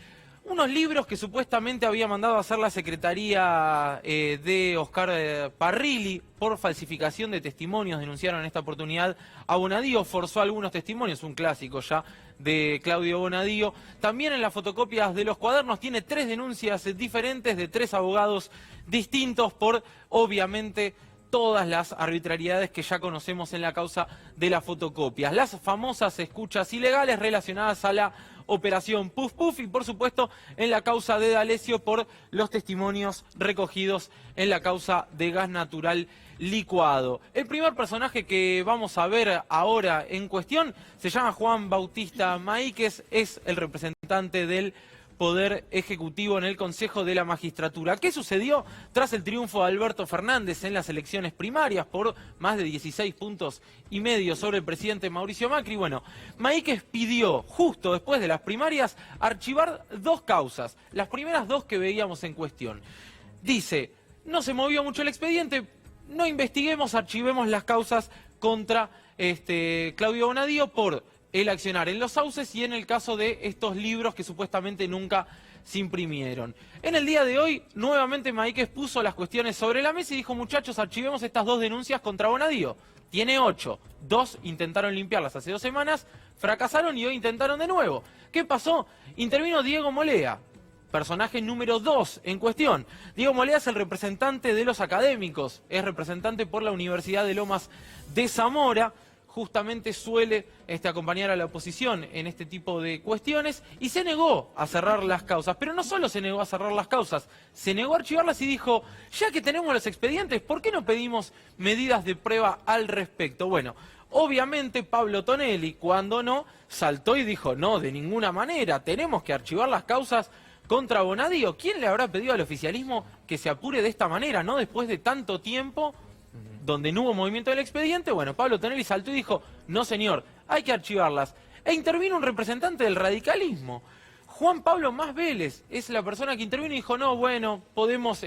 Unos libros que supuestamente había mandado a hacer la Secretaría de Oscar Parrilli por falsificación de testimonios, denunciaron en esta oportunidad a Bonadío, forzó algunos testimonios, un clásico ya de Claudio Bonadío. También en las fotocopias de los cuadernos tiene 3 denuncias diferentes de 3 abogados distintos por, obviamente, todas las arbitrariedades que ya conocemos en la causa de las fotocopias. Las famosas escuchas ilegales relacionadas a la operación Puf Puf y, por supuesto, en la causa de D'Alessio por los testimonios recogidos en la causa de gas natural licuado. El primer personaje que vamos a ver ahora en cuestión se llama Juan Bautista Maíquez, es el representante del Poder Ejecutivo en el Consejo de la Magistratura. ¿Qué sucedió tras el triunfo de Alberto Fernández en las elecciones primarias por más de 16,5 puntos sobre el presidente Mauricio Macri? Bueno, Maíquez pidió, justo después de las primarias, archivar 2 causas, las primeras 2 que veíamos en cuestión. Dice, no se movió mucho el expediente, no investiguemos, archivemos las causas contra Claudio Bonadío por el accionar en los sauces y en el caso de estos libros que supuestamente nunca se imprimieron. En el día de hoy, nuevamente Maíquez puso las cuestiones sobre la mesa y dijo, muchachos, archivemos estas 2 denuncias contra Bonadío. Tiene 8, 2 intentaron limpiarlas hace 2 semanas, fracasaron y hoy intentaron de nuevo. ¿Qué pasó? Intervino Diego Molea, personaje número 2 en cuestión. Diego Molea es el representante de los académicos, es representante por la Universidad de Lomas de Zamora, justamente suele acompañar a la oposición en este tipo de cuestiones y se negó a cerrar las causas. Pero no solo se negó a cerrar las causas, se negó a archivarlas y dijo, ya que tenemos los expedientes, ¿por qué no pedimos medidas de prueba al respecto? Bueno, obviamente Pablo Tonelli, cuando no, saltó y dijo, no, de ninguna manera, tenemos que archivar las causas contra Bonadío. ¿Quién le habrá pedido al oficialismo que se apure de esta manera, no después de tanto tiempo donde no hubo movimiento del expediente? Bueno, Pablo Tonelli saltó y dijo, no señor, hay que archivarlas. E intervino un representante del radicalismo, Juan Pablo Mas Vélez, es la persona que intervino y dijo, no, bueno, podemos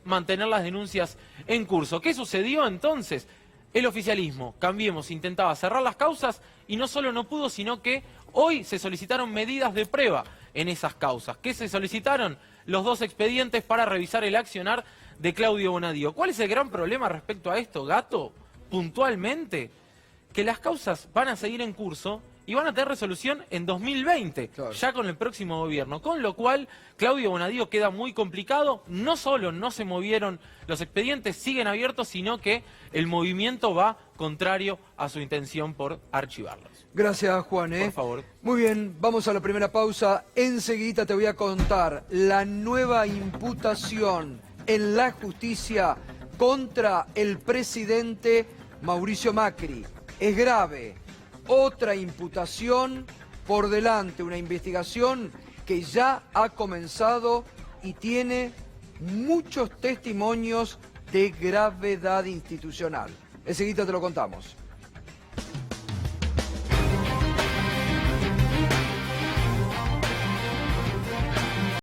mantener las denuncias en curso. ¿Qué sucedió entonces? El oficialismo, Cambiemos, intentaba cerrar las causas y no solo no pudo, sino que hoy se solicitaron medidas de prueba en esas causas. ¿Qué se solicitaron? Los 2 expedientes para revisar el accionar de Claudio Bonadío. ¿Cuál es el gran problema respecto a esto, Gato? Puntualmente, que las causas van a seguir en curso y van a tener resolución en 2020, claro, ya con el próximo gobierno. Con lo cual, Claudio Bonadío queda muy complicado. No solo no se movieron los expedientes, siguen abiertos, sino que el movimiento va contrario a su intención por archivarlos. Gracias, Juan. Por favor. Muy bien, vamos a la primera pausa. Enseguida te voy a contar la nueva imputación en la justicia contra el presidente Mauricio Macri. Es grave. Otra imputación por delante, una investigación que ya ha comenzado y tiene muchos testimonios de gravedad institucional. Enseguida te lo contamos.